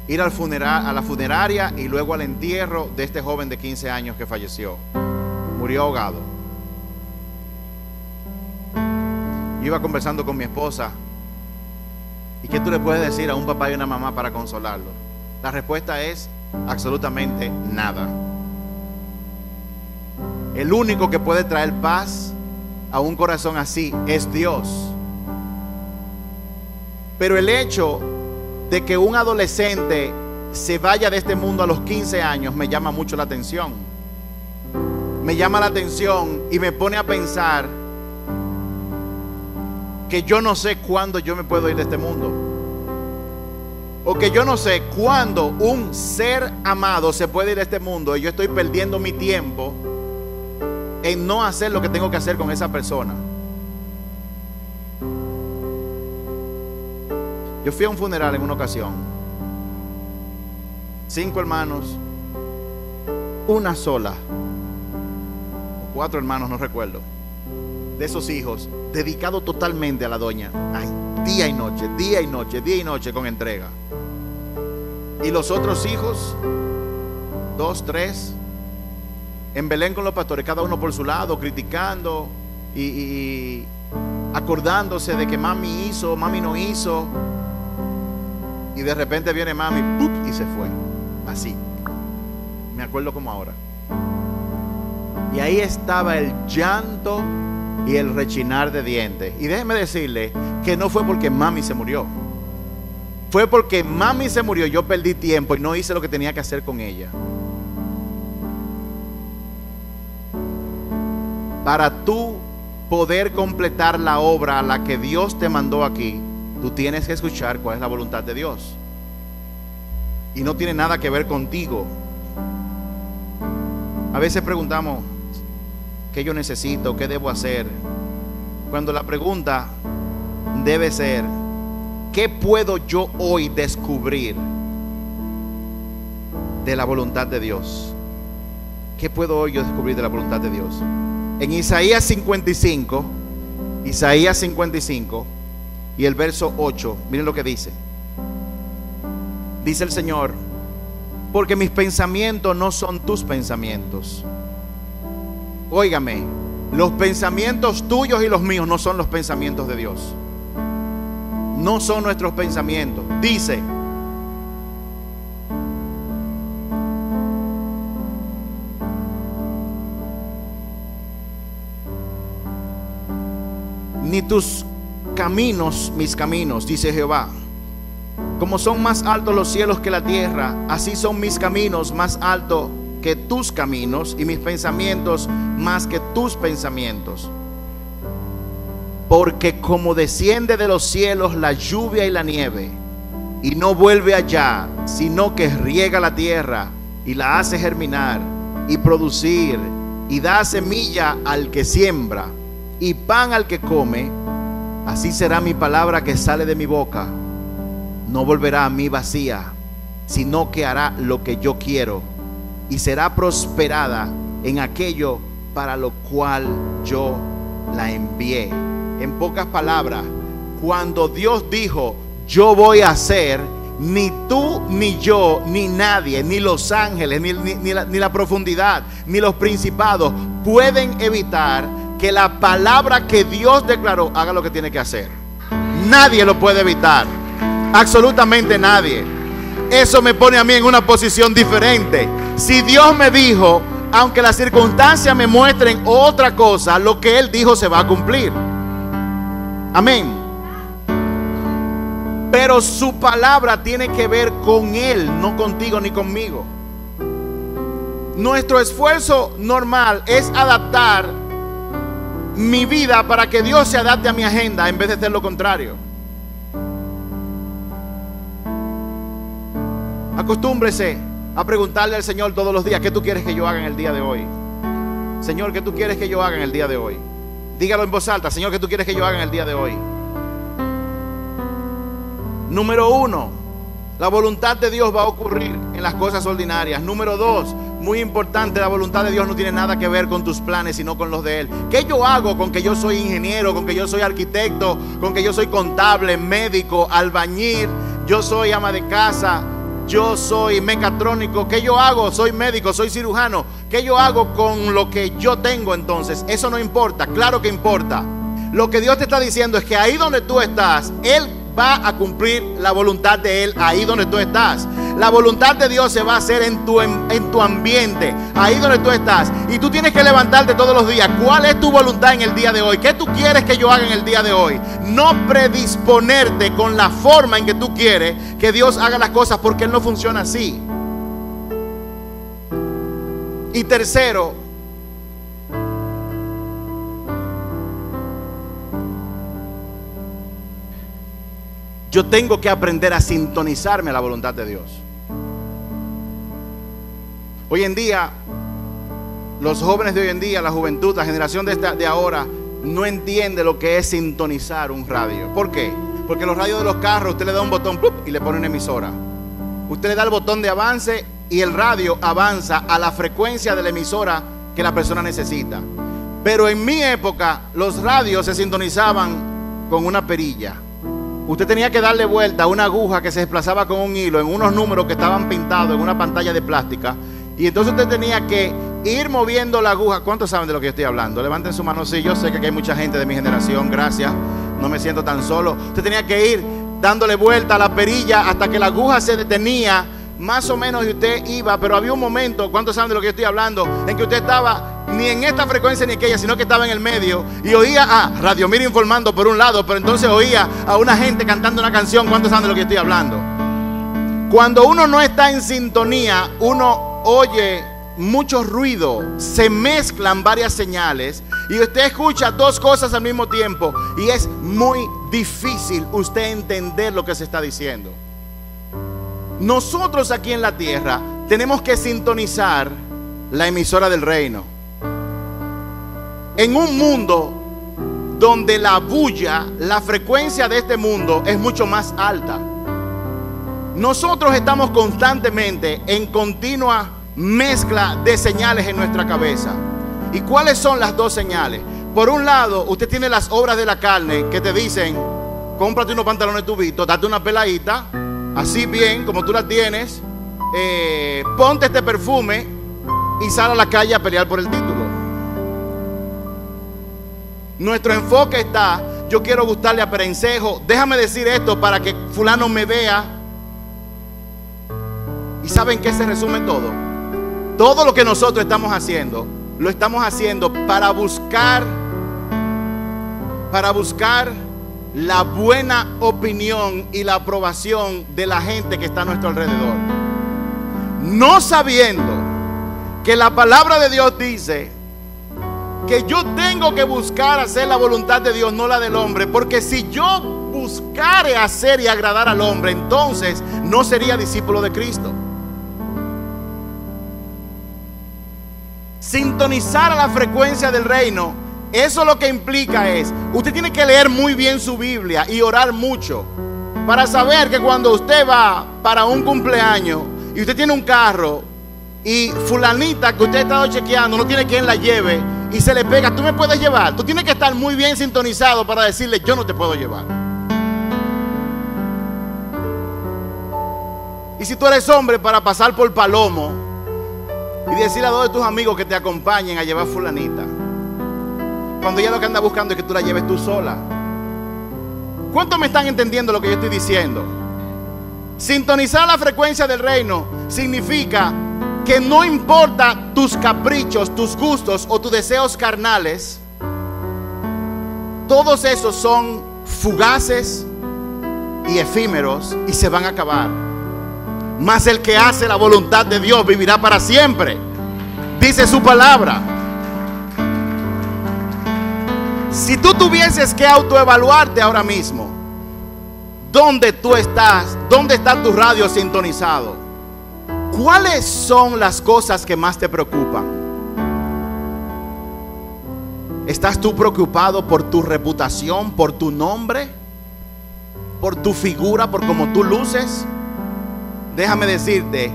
ir a la funeraria y luego al entierro de este joven de 15 años que falleció. Murió ahogado. Yo iba conversando con mi esposa: ¿y qué tú le puedes decir a un papá y una mamá para consolarlo? La respuesta es absolutamente nada. El único que puede traer paz a un corazón así es Dios. Pero el hecho de que un adolescente se vaya de este mundo a los 15 años me llama mucho la atención. Me llama la atención y me pone a pensar que yo no sé cuándo yo me puedo ir de este mundo. O que yo no sé cuándo un ser amado se puede ir de este mundo y yo estoy perdiendo mi tiempo en no hacer lo que tengo que hacer con esa persona. Yo fui a un funeral en una ocasión. 5 hermanos, una sola, o 4 hermanos, no recuerdo, de esos hijos, dedicado totalmente a la doña. Ay, día y noche, día y noche, día y noche con entrega. Y los otros hijos, 2, 3, en Belén con los pastores, cada uno por su lado, criticando y acordándose de que mami hizo, mami no hizo. Y de repente viene mami, ¡pup!, y se fue. Así. Me acuerdo como ahora. Y ahí estaba el llanto y el rechinar de dientes. Y déjeme decirle que no fue porque mami se murió. Fue porque mami se murió, yo perdí tiempo y no hice lo que tenía que hacer con ella. Para tú poder completar la obra a la que Dios te mandó aquí, tú tienes que escuchar cuál es la voluntad de Dios. Y no tiene nada que ver contigo. A veces preguntamos, ¿qué yo necesito? ¿Qué debo hacer? Cuando la pregunta debe ser, ¿qué puedo yo hoy descubrir de la voluntad de Dios? ¿Qué puedo hoy yo descubrir de la voluntad de Dios? En Isaías 55 y el verso 8, miren lo que dice. Dice el Señor, porque mis pensamientos no son tus pensamientos. Óigame, los pensamientos tuyos y los míos no son los pensamientos de Dios. No son nuestros pensamientos. Dice, ni tus caminos, mis caminos, dice Jehová. Como son más altos los cielos que la tierra, así son mis caminos más altos que tus caminos, y mis pensamientos más que tus pensamientos. Porque como desciende de los cielos la lluvia y la nieve, y no vuelve allá, sino que riega la tierra y la hace germinar y producir, y da semilla al que siembra y pan al que come, así será mi palabra que sale de mi boca. No volverá a mí vacía, sino que hará lo que yo quiero, y será prosperada en aquello para lo cual yo la envié. En pocas palabras, cuando Dios dijo, yo voy a hacer, ni tú, ni yo, ni nadie, ni los ángeles, ni la profundidad, ni los principados pueden evitar que la palabra que Dios declaró haga lo que tiene que hacer. Nadie lo puede evitar, absolutamente nadie. Eso me pone a mí en una posición diferente. Si Dios me dijo, aunque las circunstancias me muestren otra cosa, lo que Él dijo se va a cumplir. Amén. Pero su palabra tiene que ver con Él, no contigo ni conmigo. Nuestro esfuerzo normal es adaptar mi vida para que Dios se adapte a mi agenda, en vez de hacer lo contrario. Acostúmbrese a preguntarle al Señor todos los días, ¿qué tú quieres que yo haga en el día de hoy? Señor, ¿qué tú quieres que yo haga en el día de hoy? Dígalo en voz alta, Señor, ¿qué tú quieres que yo haga en el día de hoy? Número 1, la voluntad de Dios va a ocurrir en las cosas ordinarias. Número 2, muy importante, la voluntad de Dios no tiene nada que ver con tus planes, sino con los de Él. ¿Qué yo hago con que yo soy ingeniero, con que yo soy arquitecto, con que yo soy contable, médico, albañil, yo soy ama de casa, yo soy mecatrónico? ¿Qué yo hago? Soy médico, soy cirujano. ¿Qué yo hago con lo que yo tengo entonces? Eso no importa, claro que importa. Lo que Dios te está diciendo es que ahí donde tú estás, Él va a cumplir la voluntad de Él ahí donde tú estás. La voluntad de Dios se va a hacer en tu ambiente, ahí donde tú estás. Y tú tienes que levantarte todos los días. ¿Cuál es tu voluntad en el día de hoy? ¿Qué tú quieres que yo haga en el día de hoy? No predisponerte con la forma en que tú quieres que Dios haga las cosas, porque Él no funciona así. Y tercero, yo tengo que aprender a sintonizarme a la voluntad de Dios. Hoy en día, los jóvenes de hoy en día, la juventud, la generación de ahora, no entiende lo que es sintonizar un radio. ¿Por qué? Porque los radios de los carros, usted le da un botón ¡plup! Y le pone una emisora. Usted le da el botón de avance y el radio avanza a la frecuencia de la emisora que la persona necesita. Pero en mi época los radios se sintonizaban con una perilla. Usted tenía que darle vuelta a una aguja que se desplazaba con un hilo en unos números que estaban pintados en una pantalla de plástica. Y entonces usted tenía que ir moviendo la aguja. ¿Cuántos saben de lo que yo estoy hablando? Levanten su mano. Sí, yo sé que aquí hay mucha gente de mi generación. Gracias. No me siento tan solo. Usted tenía que ir dándole vuelta a la perilla hasta que la aguja se detenía, más o menos, y usted iba. Pero había un momento, ¿cuántos saben de lo que yo estoy hablando?, en que usted estaba ni en esta frecuencia ni en aquella, sino que estaba en el medio y oía a Radio Mir informando por un lado, pero entonces oía a una gente cantando una canción. ¿Cuántos saben de lo que yo estoy hablando? Cuando uno no está en sintonía, uno oye mucho ruido, se mezclan varias señales y usted escucha dos cosas al mismo tiempo y es muy difícil usted entender lo que se está diciendo. Nosotros aquí en la tierra tenemos que sintonizar la emisora del reino. En un mundo donde la bulla, la frecuencia de este mundo es mucho más alta, nosotros estamos constantemente en continua mezcla de señales en nuestra cabeza. ¿Y cuáles son las dos señales? Por un lado, usted tiene las obras de la carne que te dicen: cómprate unos pantalones tubitos, date una peladita, así bien como tú la tienes, ponte este perfume y sal a la calle a pelear por el título. Nuestro enfoque está: yo quiero gustarle a Perencejo, déjame decir esto para que fulano me vea. ¿Y saben qué se resume todo? Todo lo que nosotros estamos haciendo, lo estamos haciendo para buscar la buena opinión y la aprobación de la gente que está a nuestro alrededor, no sabiendo que la palabra de Dios dice que yo tengo que buscar hacer la voluntad de Dios, no la del hombre. Porque si yo buscare hacer y agradar al hombre, entonces no sería discípulo de Cristo. Sintonizar a la frecuencia del reino, eso lo que implica es: usted tiene que leer muy bien su Biblia y orar mucho para saber que cuando usted va para un cumpleaños y usted tiene un carro y fulanita que usted ha estado chequeando no tiene quien la lleve y se le pega, ¿tú me puedes llevar? Tú tienes que estar muy bien sintonizado para decirle: yo no te puedo llevar. Y si tú eres hombre, para pasar por Palomo y decirle a dos de tus amigos que te acompañen a llevar fulanita, cuando ella lo que anda buscando es que tú la lleves tú sola. ¿Cuántos me están entendiendo lo que yo estoy diciendo? Sintonizar la frecuencia del reino significa que no importa tus caprichos, tus gustos o tus deseos carnales, todos esos son fugaces y efímeros y se van a acabar. Mas el que hace la voluntad de Dios vivirá para siempre, dice su palabra. Si tú tuvieses que autoevaluarte ahora mismo, ¿dónde tú estás? ¿Dónde está tu radio sintonizado? ¿Cuáles son las cosas que más te preocupan? ¿Estás tú preocupado por tu reputación, por tu nombre, por tu figura, por cómo tú luces? Déjame decirte,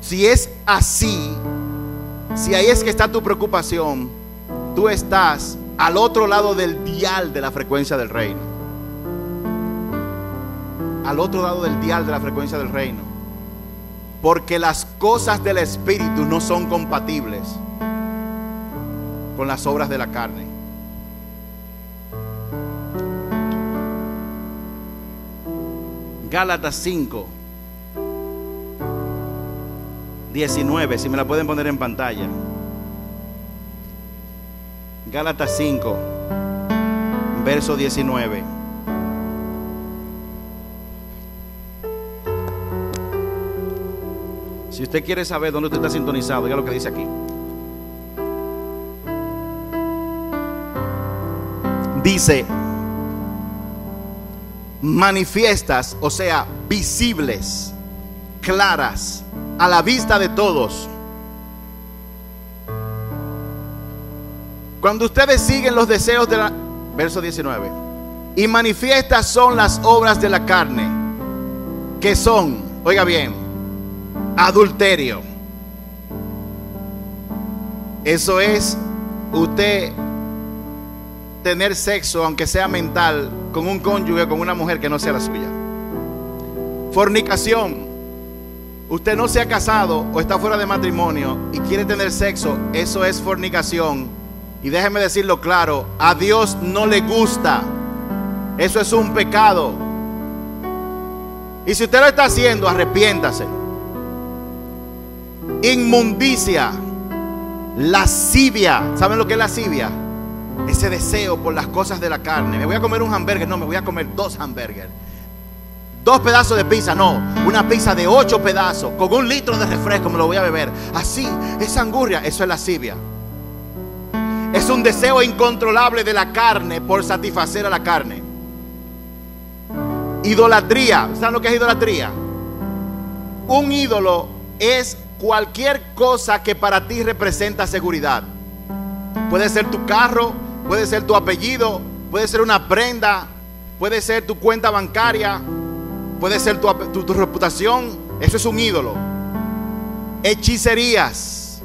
si es así, si ahí es que está tu preocupación, tú estás al otro lado del dial de la frecuencia del reino. Al otro lado del dial de la frecuencia del reino. Porque las cosas del Espíritu no son compatibles con las obras de la carne. Gálatas 5, 19, si me la pueden poner en pantalla. Gálatas 5, verso 19. Si usted quiere saber dónde usted está sintonizado, oiga lo que dice aquí. Dice: manifiestas, o sea, visibles, claras, a la vista de todos. Cuando ustedes siguen los deseos de la... Verso 19. Y manifiestas son las obras de la carne, que son, oiga bien, adulterio. Eso es usted tener sexo, aunque sea mental, con un cónyuge, con una mujer que no sea la suya. Fornicación. Usted no se ha casado o está fuera de matrimonio y quiere tener sexo. Eso es fornicación. Y déjeme decirlo claro, a Dios no le gusta. Eso es un pecado. Y si usted lo está haciendo, arrepiéntase. Inmundicia. Lascivia. ¿Saben lo que es lascivia? Ese deseo por las cosas de la carne. Me voy a comer un hamburger. No, me voy a comer 2 hamburgues. 2 pedazos de pizza. No, una pizza de 8 pedazos con 1 litro de refresco me lo voy a beber. Así, esa angurria. Eso es lascivia. Es un deseo incontrolable de la carne por satisfacer a la carne. Idolatría. ¿Saben lo que es idolatría? Un ídolo es cualquier cosa que para ti representa seguridad. Puede ser tu carro, puede ser tu apellido, puede ser una prenda, puede ser tu cuenta bancaria, puede ser tu reputación. Eso es un ídolo. Hechicerías.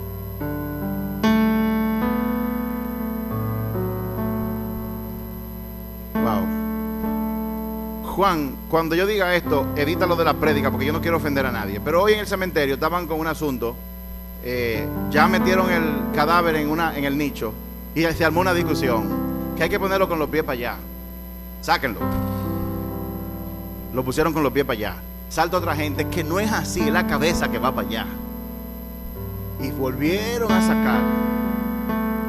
Wow. Juan, cuando yo diga esto, edítalo de la prédica porque yo no quiero ofender a nadie. Pero hoy en el cementerio estaban con un asunto. Ya metieron el cadáver en el nicho y se armó una discusión que hay que ponerlo con los pies para allá. Sáquenlo. Lo pusieron con los pies para allá. Salta otra gente que no es así, es la cabeza que va para allá. Y volvieron a sacar.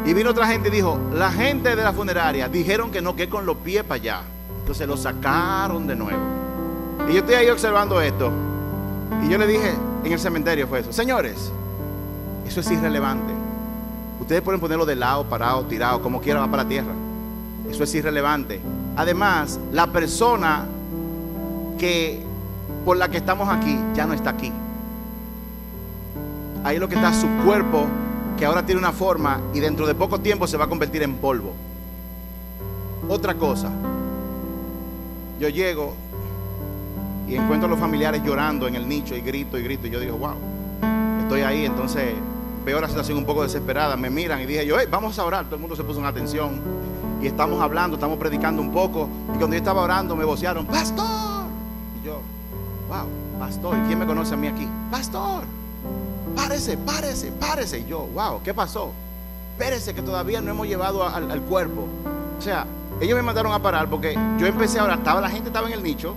Y vino otra gente y dijo, la gente de la funeraria dijeron que no, que con los pies para allá. Entonces lo sacaron de nuevo. Y yo estoy ahí observando esto. Y yo le dije, en el cementerio fue eso, señores, eso es irrelevante. Ustedes pueden ponerlo de lado, parado, tirado, como quiera, va para la tierra. Eso es irrelevante. Además, la persona por la que estamos aquí ya no está aquí. Ahí lo que está su cuerpo, que ahora tiene una forma y dentro de poco tiempo se va a convertir en polvo. Otra cosa, yo llego y encuentro a los familiares llorando en el nicho y grito y grito, y yo digo, wow, estoy ahí. Entonces veo la situación un poco desesperada, me miran y dije yo, hey, vamos a orar. Todo el mundo se puso en atención y estamos hablando, estamos predicando un poco. Y cuando yo estaba orando me vocearon, pastor. Y yo, wow, pastor. ¿Y quién me conoce a mí aquí? Pastor, párese, párese, párese. Y yo, wow, ¿qué pasó? Espérese que todavía no hemos llevado al cuerpo. O sea, ellos me mandaron a parar porque yo empecé a orar. La gente estaba en el nicho,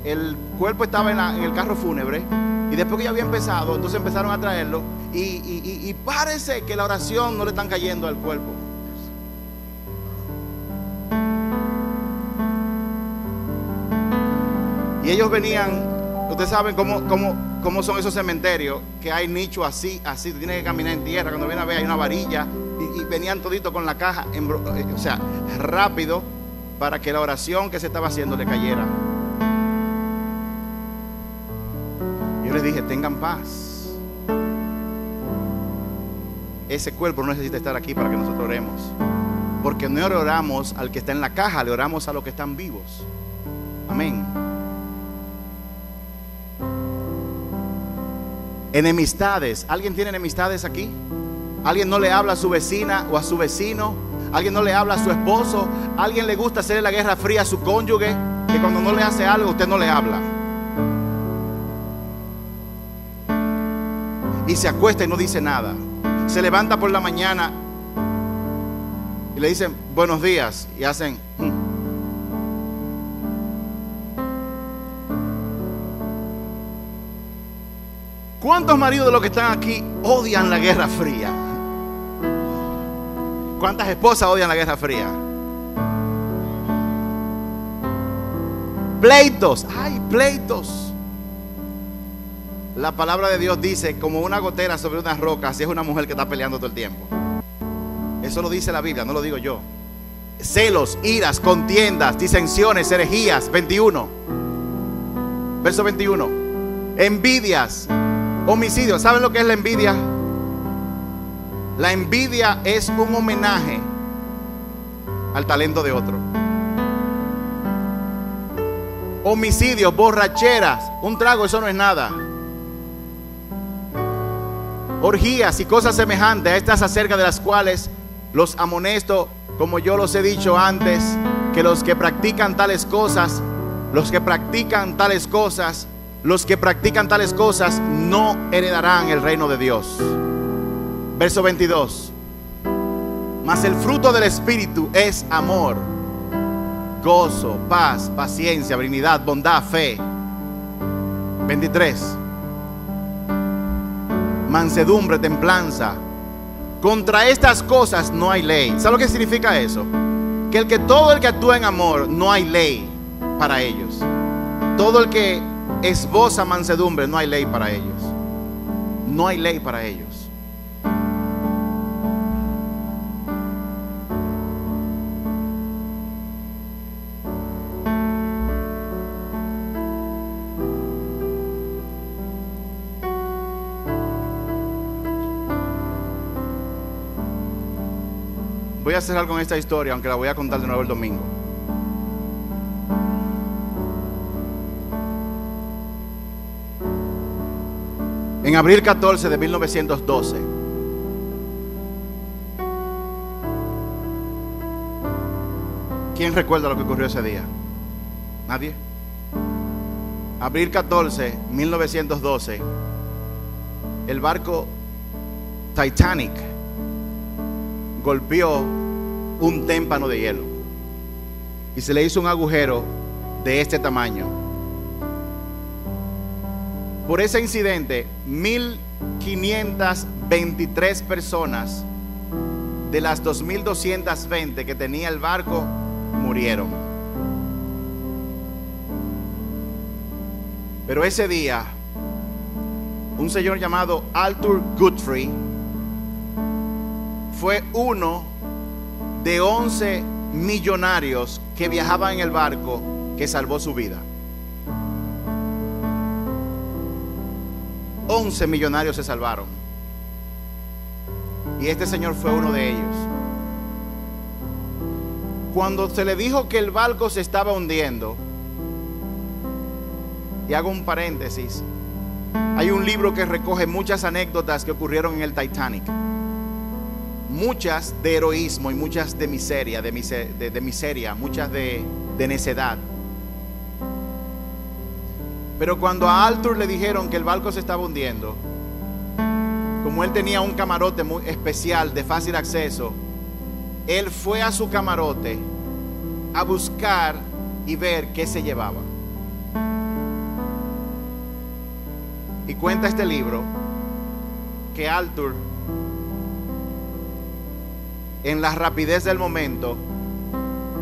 el cuerpo estaba en el carro fúnebre. Y después que ya había empezado, entonces empezaron a traerlo. Y parece que la oración no le están cayendo al cuerpo. Y ellos venían, ustedes saben cómo son esos cementerios, que hay nichos así, tú tienes que caminar en tierra. Cuando viene a ver hay una varilla. Y venían toditos con la caja, o sea, rápido, para que la oración que se estaba haciendo le cayera. Yo les dije, tengan paz. Ese cuerpo no necesita estar aquí para que nosotros oremos. Porque no le oramos al que está en la caja, le oramos a los que están vivos. Amén. Enemistades. ¿Alguien tiene enemistades aquí? ¿Alguien no le habla a su vecina o a su vecino? ¿Alguien no le habla a su esposo? ¿Alguien le gusta hacerle la guerra fría a su cónyuge? Que cuando no le hace algo usted no le habla. Y se acuesta y no dice nada. Se levanta por la mañana y le dicen buenos días y hacen ¿Cuántos maridos de los que están aquí odian la guerra fría? ¿Cuántas esposas odian la guerra fría? Pleitos, hay pleitos. La palabra de Dios dice, como una gotera sobre una roca, así es una mujer que está peleando todo el tiempo. Eso lo dice la Biblia, no lo digo yo. Celos, iras, contiendas, disensiones, herejías. 21. Verso 21. Envidias, homicidios. ¿Saben lo que es la envidia? La envidia es un homenaje al talento de otro. homicidios, borracheras. Un trago, eso no es nada. Orgías y cosas semejantes a estas, acerca de las cuales los amonesto, como yo los he dicho antes, que los que practican tales cosas no heredarán el reino de Dios. Verso 22. Mas el fruto del Espíritu es amor, gozo, paz, paciencia, benignidad, bondad, fe. 23. Mansedumbre, templanza. Contra estas cosas no hay ley. ¿Sabes lo que significa eso? Que todo el que actúa en amor, no hay ley para ellos. Todo el que esboza mansedumbre, no hay ley para ellos. No hay ley para ellos. Voy a cerrar con esta historia, aunque la voy a contar de nuevo el domingo. En abril 14 de 1912, ¿quién recuerda lo que ocurrió ese día? ¿Nadie? Abril 14, 1912, el barco Titanic golpeó un témpano de hielo y se le hizo un agujero de este tamaño. Por ese incidente, 1,523 personas de las 2,220 que tenía el barco murieron. Pero ese día, un señor llamado Arthur Guthrie fue uno de 11 millonarios que viajaban en el barco que salvó su vida. 11 millonarios se salvaron. Y este señor fue uno de ellos. Cuando se le dijo que el barco se estaba hundiendo, y hago un paréntesis, hay un libro que recoge muchas anécdotas que ocurrieron en el Titanic. Muchas de heroísmo y muchas de miseria, muchas de necedad. Pero cuando a Arthur le dijeron que el barco se estaba hundiendo, como él tenía un camarote muy especial de fácil acceso, él fue a su camarote a buscar y ver qué se llevaba. Y cuenta este libro que Arthur, en la rapidez del momento,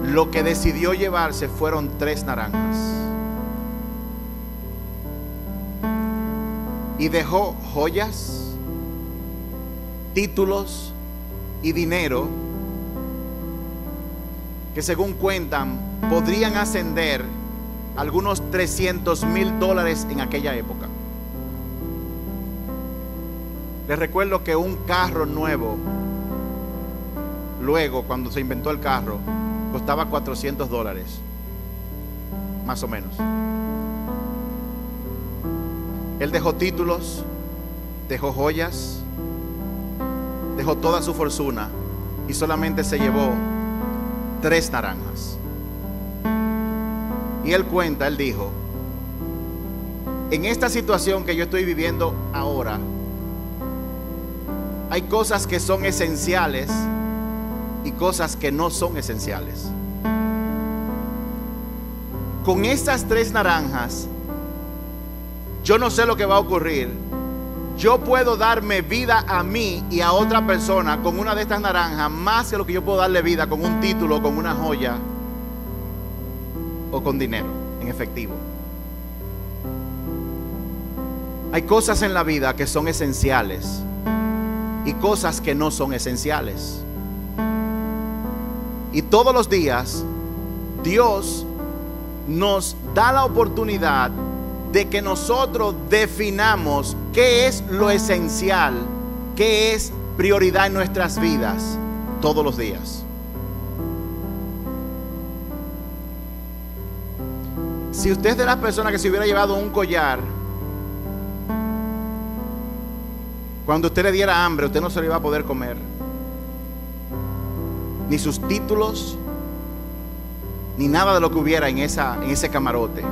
lo que decidió llevarse fueron 3 naranjas. Y dejó joyas, títulos y dinero que, según cuentan, podrían ascender algunos $300,000 en aquella época. Les recuerdo que un carro nuevo, luego cuando se inventó el carro, costaba $400, más o menos. Él dejó títulos, dejó joyas, dejó toda su fortuna y solamente se llevó 3 naranjas. Y él cuenta, él dijo: en esta situación que yo estoy viviendo ahora, hay cosas que son esenciales y cosas que no son esenciales. Con estas 3 naranjas, yo no sé lo que va a ocurrir. Yo puedo darme vida a mí y a otra persona con una de estas naranjas, más que lo que yo puedo darle vida con un título, con una joya o con dinero en efectivo. Hay cosas en la vida que son esenciales y cosas que no son esenciales. Y todos los días Dios nos da la oportunidad de que nosotros definamos qué es lo esencial, qué es prioridad en nuestras vidas todos los días. Si usted es de las personas que se hubiera llevado un collar, cuando usted le diera hambre, usted no se lo iba a poder comer. Ni sus títulos, ni nada de lo que hubiera en ese camarote.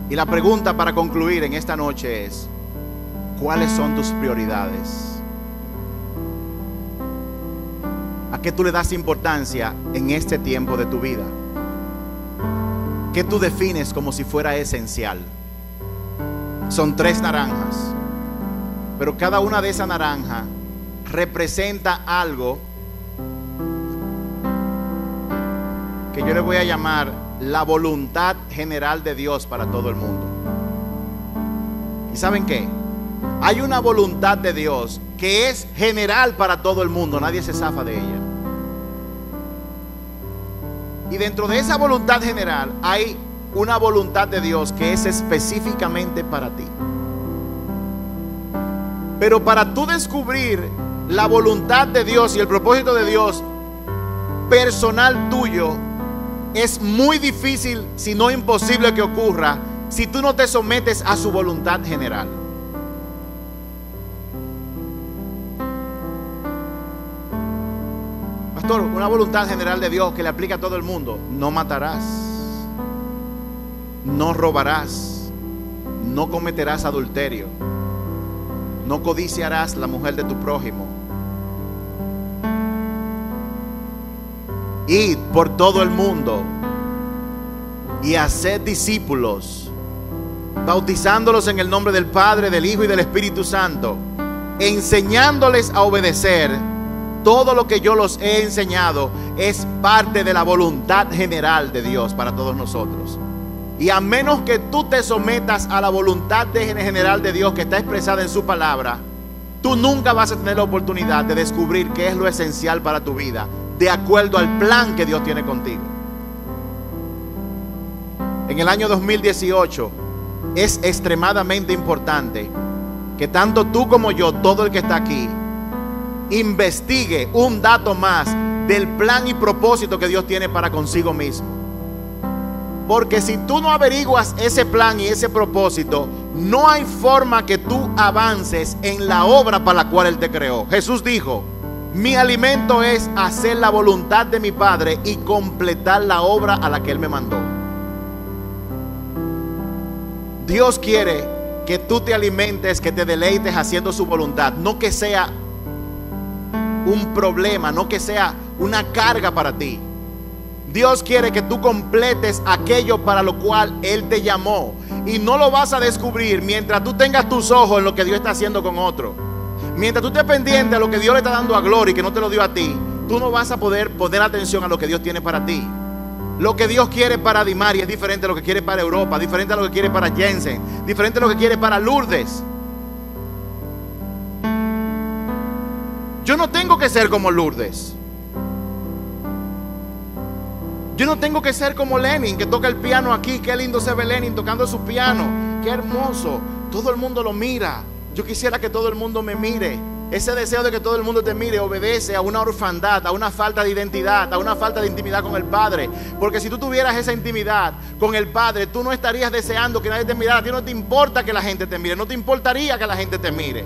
Y la pregunta para concluir en esta noche es: ¿cuáles son tus prioridades? ¿A qué tú le das importancia en este tiempo de tu vida? ¿Qué tú defines como si fuera esencial? Son 3 naranjas, pero cada una de esas naranjas representa algo que yo le voy a llamar la voluntad general de Dios para todo el mundo. ¿Y saben qué? Hay una voluntad de Dios que es general para todo el mundo, nadie se zafa de ella. Y dentro de esa voluntad general hay una voluntad de Dios que es específicamente para ti. Pero para tú descubrir la voluntad de Dios y el propósito de Dios personal tuyo, es muy difícil, si no imposible que ocurra, si tú no te sometes a su voluntad general. Pastor, una voluntad general de Dios que le aplica a todo el mundo: no matarás, no robarás, no cometerás adulterio, no codiciarás la mujer de tu prójimo. Id por todo el mundo y haced discípulos, bautizándolos en el nombre del Padre, del Hijo y del Espíritu Santo, enseñándoles a obedecer todo lo que yo los he enseñado. Es parte de la voluntad general de Dios para todos nosotros. Y a menos que tú te sometas a la voluntad general de Dios que está expresada en su palabra, tú nunca vas a tener la oportunidad de descubrir qué es lo esencial para tu vida, de acuerdo al plan que Dios tiene contigo. En el año 2018 es extremadamente importante que tanto tú como yo, todo el que está aquí, investigue un dato más del plan y propósito que Dios tiene para consigo mismo. Porque si tú no averiguas ese plan y ese propósito, no hay forma que tú avances en la obra para la cual Él te creó. Jesús dijo: mi alimento es hacer la voluntad de mi Padre y completar la obra a la que Él me mandó. Dios quiere que tú te alimentes, que te deleites haciendo su voluntad, no que sea un problema, no que sea una carga para ti. Dios quiere que tú completes aquello para lo cual Él te llamó, y no lo vas a descubrir mientras tú tengas tus ojos en lo que Dios está haciendo con otro. Mientras tú estés pendiente a lo que Dios le está dando a Gloria y que no te lo dio a ti, tú no vas a poder poner atención a lo que Dios tiene para ti. Lo que Dios quiere para Dimari es diferente a lo que quiere para Europa, diferente a lo que quiere para Jensen, diferente a lo que quiere para Lourdes. Yo no tengo que ser como Lourdes. Yo no tengo que ser como Lenin, que toca el piano aquí. Qué lindo se ve Lenin tocando su piano, qué hermoso. Todo el mundo lo mira. Yo quisiera que todo el mundo me mire. Ese deseo de que todo el mundo te mire obedece a una orfandad, a una falta de identidad, a una falta de intimidad con el Padre. Porque si tú tuvieras esa intimidad con el Padre, tú no estarías deseando que nadie te mirara. A ti no te importa que la gente te mire, no te importaría que la gente te mire.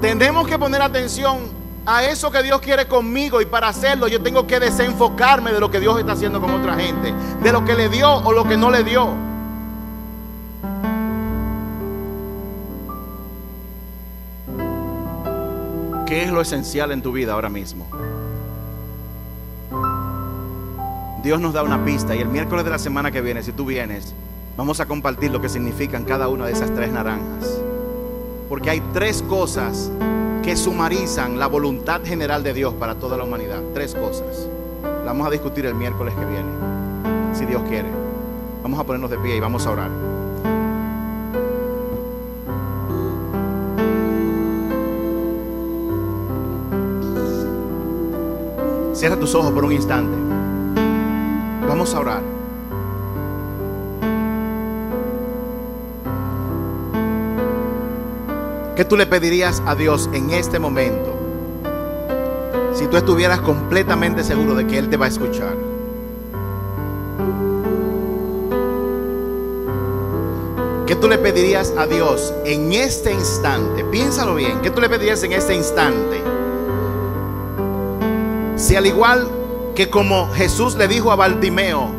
Tenemos que poner atención a eso que Dios quiere conmigo, y para hacerlo yo tengo que desenfocarme de lo que Dios está haciendo con otra gente, de lo que le dio o lo que no le dio. ¿Qué es lo esencial en tu vida ahora mismo? Dios nos da una pista, y el miércoles de la semana que viene, si tú vienes, vamos a compartir lo que significan cada una de esas 3 naranjas. Porque hay 3 cosas que sumarizan la voluntad general de Dios para toda la humanidad. 3 cosas. La vamos a discutir el miércoles que viene, si Dios quiere. Vamos a ponernos de pie y vamos a orar. Cierra tus ojos por un instante. Vamos a orar. ¿Qué tú le pedirías a Dios en este momento si tú estuvieras completamente seguro de que Él te va a escuchar? ¿Qué tú le pedirías a Dios en este instante? Piénsalo bien. ¿Qué tú le pedirías en este instante? Si al igual que como Jesús le dijo a Bartimeo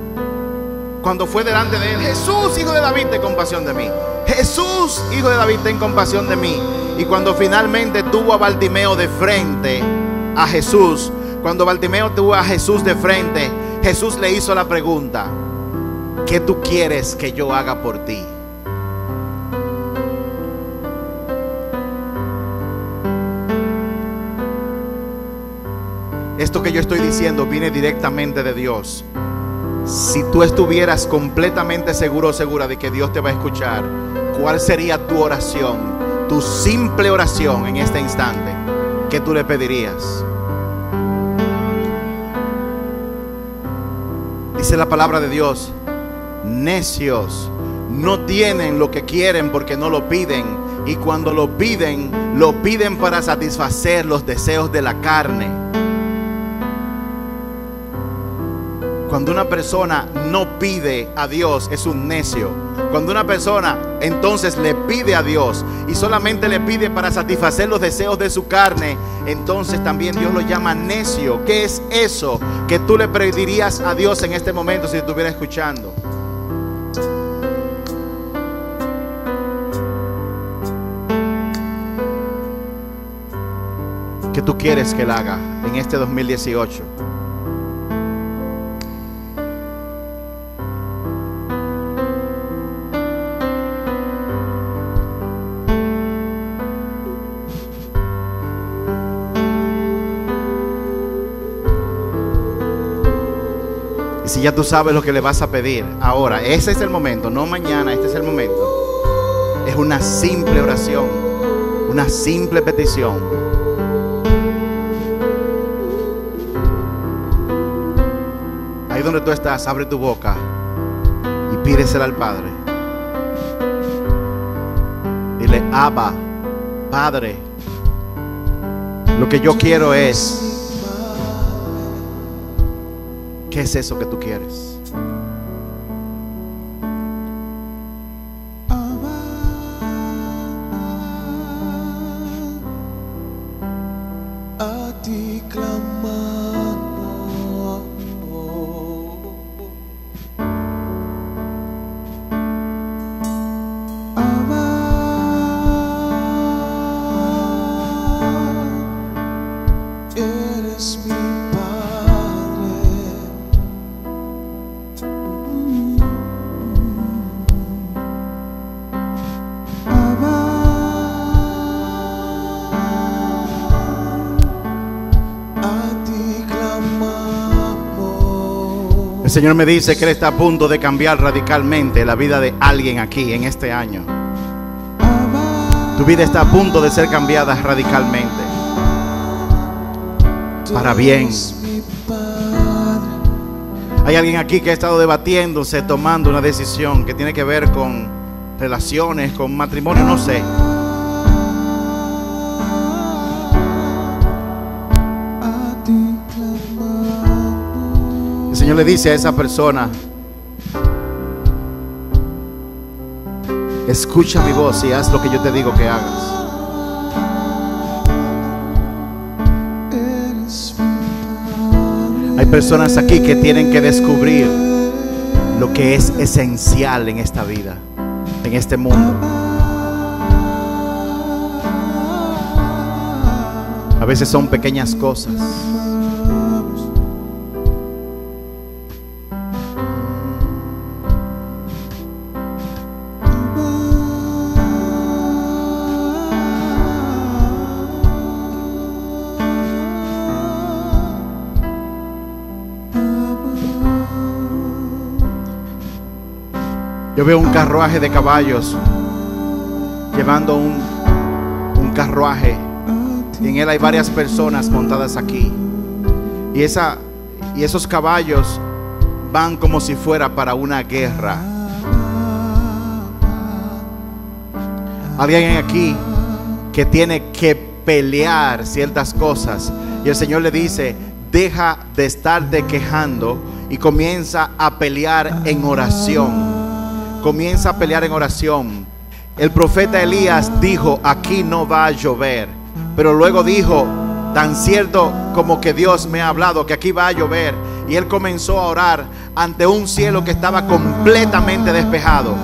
cuando fue delante de él: Jesús, hijo de David, ten compasión de mí. Jesús, hijo de David, ten compasión de mí. Y cuando finalmente tuvo a Bartimeo de frente a Jesús, cuando Bartimeo tuvo a Jesús de frente, Jesús le hizo la pregunta: ¿qué tú quieres que yo haga por ti? Esto que yo estoy diciendo viene directamente de Dios. Si tú estuvieras completamente seguro o segura de que Dios te va a escuchar, ¿cuál sería tu oración? Tu simple oración en este instante. ¿Qué tú le pedirías? Dice la palabra de Dios: necios, no tienen lo que quieren porque no lo piden. Y cuando lo piden para satisfacer los deseos de la carne. Cuando una persona no pide a Dios, es un necio. Cuando una persona entonces le pide a Dios y solamente le pide para satisfacer los deseos de su carne, entonces también Dios lo llama necio. ¿Qué es eso que tú le pedirías a Dios en este momento si estuviera escuchando? ¿Qué tú quieres que Él haga en este 2018? Si ya tú sabes lo que le vas a pedir ahora, ese es el momento, no mañana, este es el momento. Es una simple oración, una simple petición. Ahí donde tú estás, abre tu boca y pídesela al Padre. Dile: Abba, Padre, lo que yo quiero es... ¿Qué es eso que tú quieres? A ti clamamos. Eres mi El Señor me dice que Él está a punto de cambiar radicalmente la vida de alguien aquí en este año. Tu vida está a punto de ser cambiada radicalmente, para bien. Hay alguien aquí que ha estado debatiéndose, tomando una decisión que tiene que ver con relaciones, con matrimonio, no sé. El Señor le dice a esa persona: escucha mi voz y haz lo que yo te digo que hagas. Hay personas aquí que tienen que descubrir lo que es esencial en esta vida, en este mundo. A veces son pequeñas cosas. Yo veo un carruaje de caballos llevando un carruaje, y en él hay varias personas montadas aquí, y esos caballos van como si fuera para una guerra. Alguien aquí que tiene que pelear ciertas cosas, y el Señor le dice: deja de estarte quejando y comienza a pelear en oración. comienza a pelear en oración. El profeta Elías dijo: aquí no va a llover. Pero luego dijo: tan cierto como que Dios me ha hablado, que aquí va a llover. Y él comenzó a orar ante un cielo que estaba completamente despejado.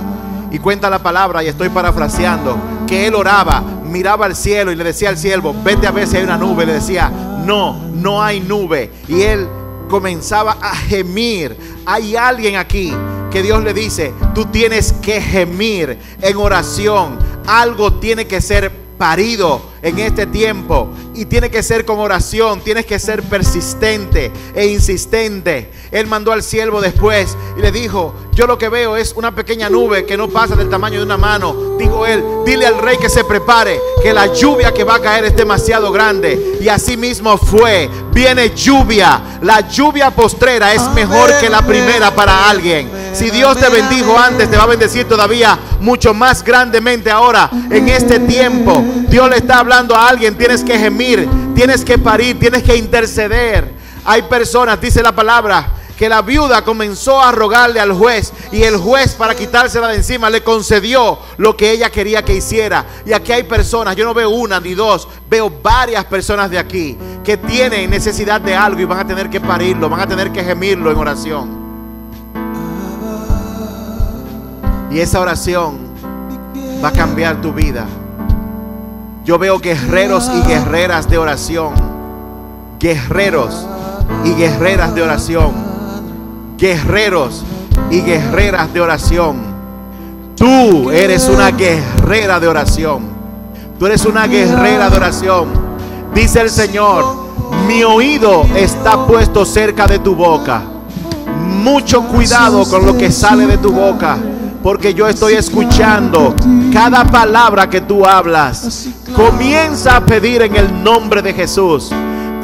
Y cuenta la palabra, y estoy parafraseando, que él oraba, miraba al cielo y le decía al siervo: vete a ver si hay una nube. Le decía: no hay nube. Y él comenzaba a gemir. Hay alguien aquí que Dios le dice: tú tienes que gemir en oración. Algo tiene que ser parido en este tiempo, y tiene que ser con oración. Tienes que ser persistente e insistente. Él mandó al siervo después y le dijo: yo lo que veo es una pequeña nube que no pasa del tamaño de una mano. Dijo él: dile al rey que se prepare, que la lluvia que va a caer es demasiado grande. Y así mismo fue. Viene lluvia. La lluvia postrera es mejor que la primera para alguien. Si Dios te bendijo antes, te va a bendecir todavía mucho más grandemente ahora, en este tiempo. Dios le está hablando a alguien: tienes que gemir, tienes que parir, tienes que interceder. Hay personas, dice la palabra, que la viuda comenzó a rogarle al juez, y el juez, para quitársela de encima, le concedió lo que ella quería que hiciera. Y aquí hay personas, yo no veo una ni dos, veo varias personas de aquí que tienen necesidad de algo y van a tener que parirlo, van a tener que gemirlo en oración. Y esa oración va a cambiar tu vida. Yo veo guerreros y guerreras de oración. Guerreros y guerreras de oración. Guerreros y guerreras de oración. Tú eres una guerrera de oración. Tú eres una guerrera de oración. Dice el Señor: mi oído está puesto cerca de tu boca. Mucho cuidado con lo que sale de tu boca, porque yo estoy escuchando cada palabra que tú hablas. Comienza a pedir en el nombre de Jesús.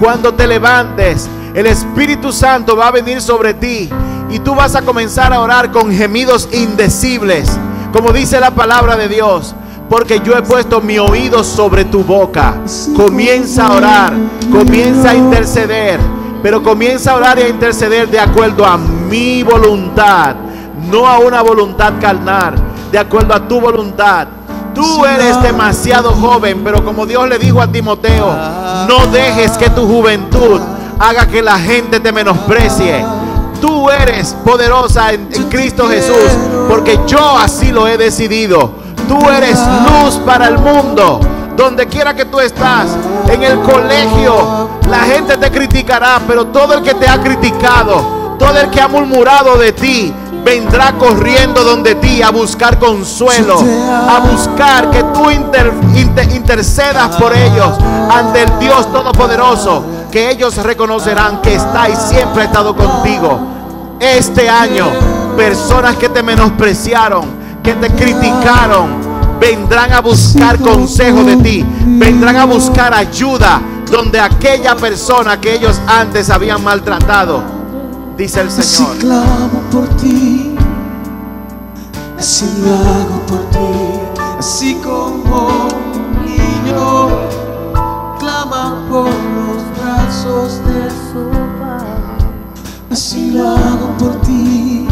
Cuando te levantes, el Espíritu Santo va a venir sobre ti, y tú vas a comenzar a orar con gemidos indecibles, como dice la palabra de Dios. Porque yo he puesto mi oído sobre tu boca. Comienza a orar, comienza a interceder, pero comienza a orar y a interceder de acuerdo a mi voluntad, no a una voluntad carnal, de acuerdo a tu voluntad. Tú eres demasiado joven, pero como Dios le dijo a Timoteo: no dejes que tu juventud haga que la gente te menosprecie. Tú eres poderosa en Cristo Jesús, porque yo así lo he decidido. Tú eres luz para el mundo. Donde quiera que tú estás, en el colegio, la gente te criticará, pero todo el que te ha criticado, todo el que ha murmurado de ti, vendrá corriendo donde ti a buscar consuelo, a buscar que tú intercedas por ellos ante el Dios Todopoderoso, que ellos reconocerán que está y siempre ha estado contigo. Este año, personas que te menospreciaron, que te criticaron, vendrán a buscar consejo de ti, vendrán a buscar ayuda donde aquella persona que ellos antes habían maltratado. Dice el Señor: así clamo por ti, así lo hago por ti, así como un niño clama por los brazos de su padre. Así lo hago por ti,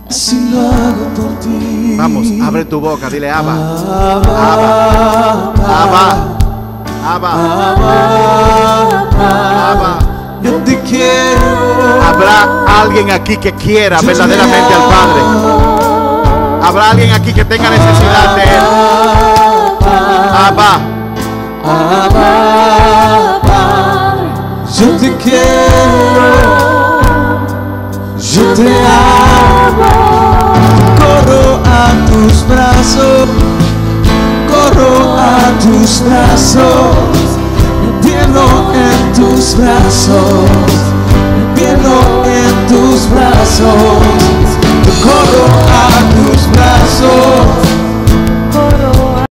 así lo hago por ti. Vamos, abre tu boca, dile: Abba, Abba, Abba, Abba, Abba, Abba. Yo te quiero. Habrá alguien aquí que quiera verdaderamente al Padre. Habrá alguien aquí que tenga necesidad de Él. Abba, Abba, yo te quiero, yo te amo. Corro a tus brazos, corro a tus brazos, me pierdo en tus brazos.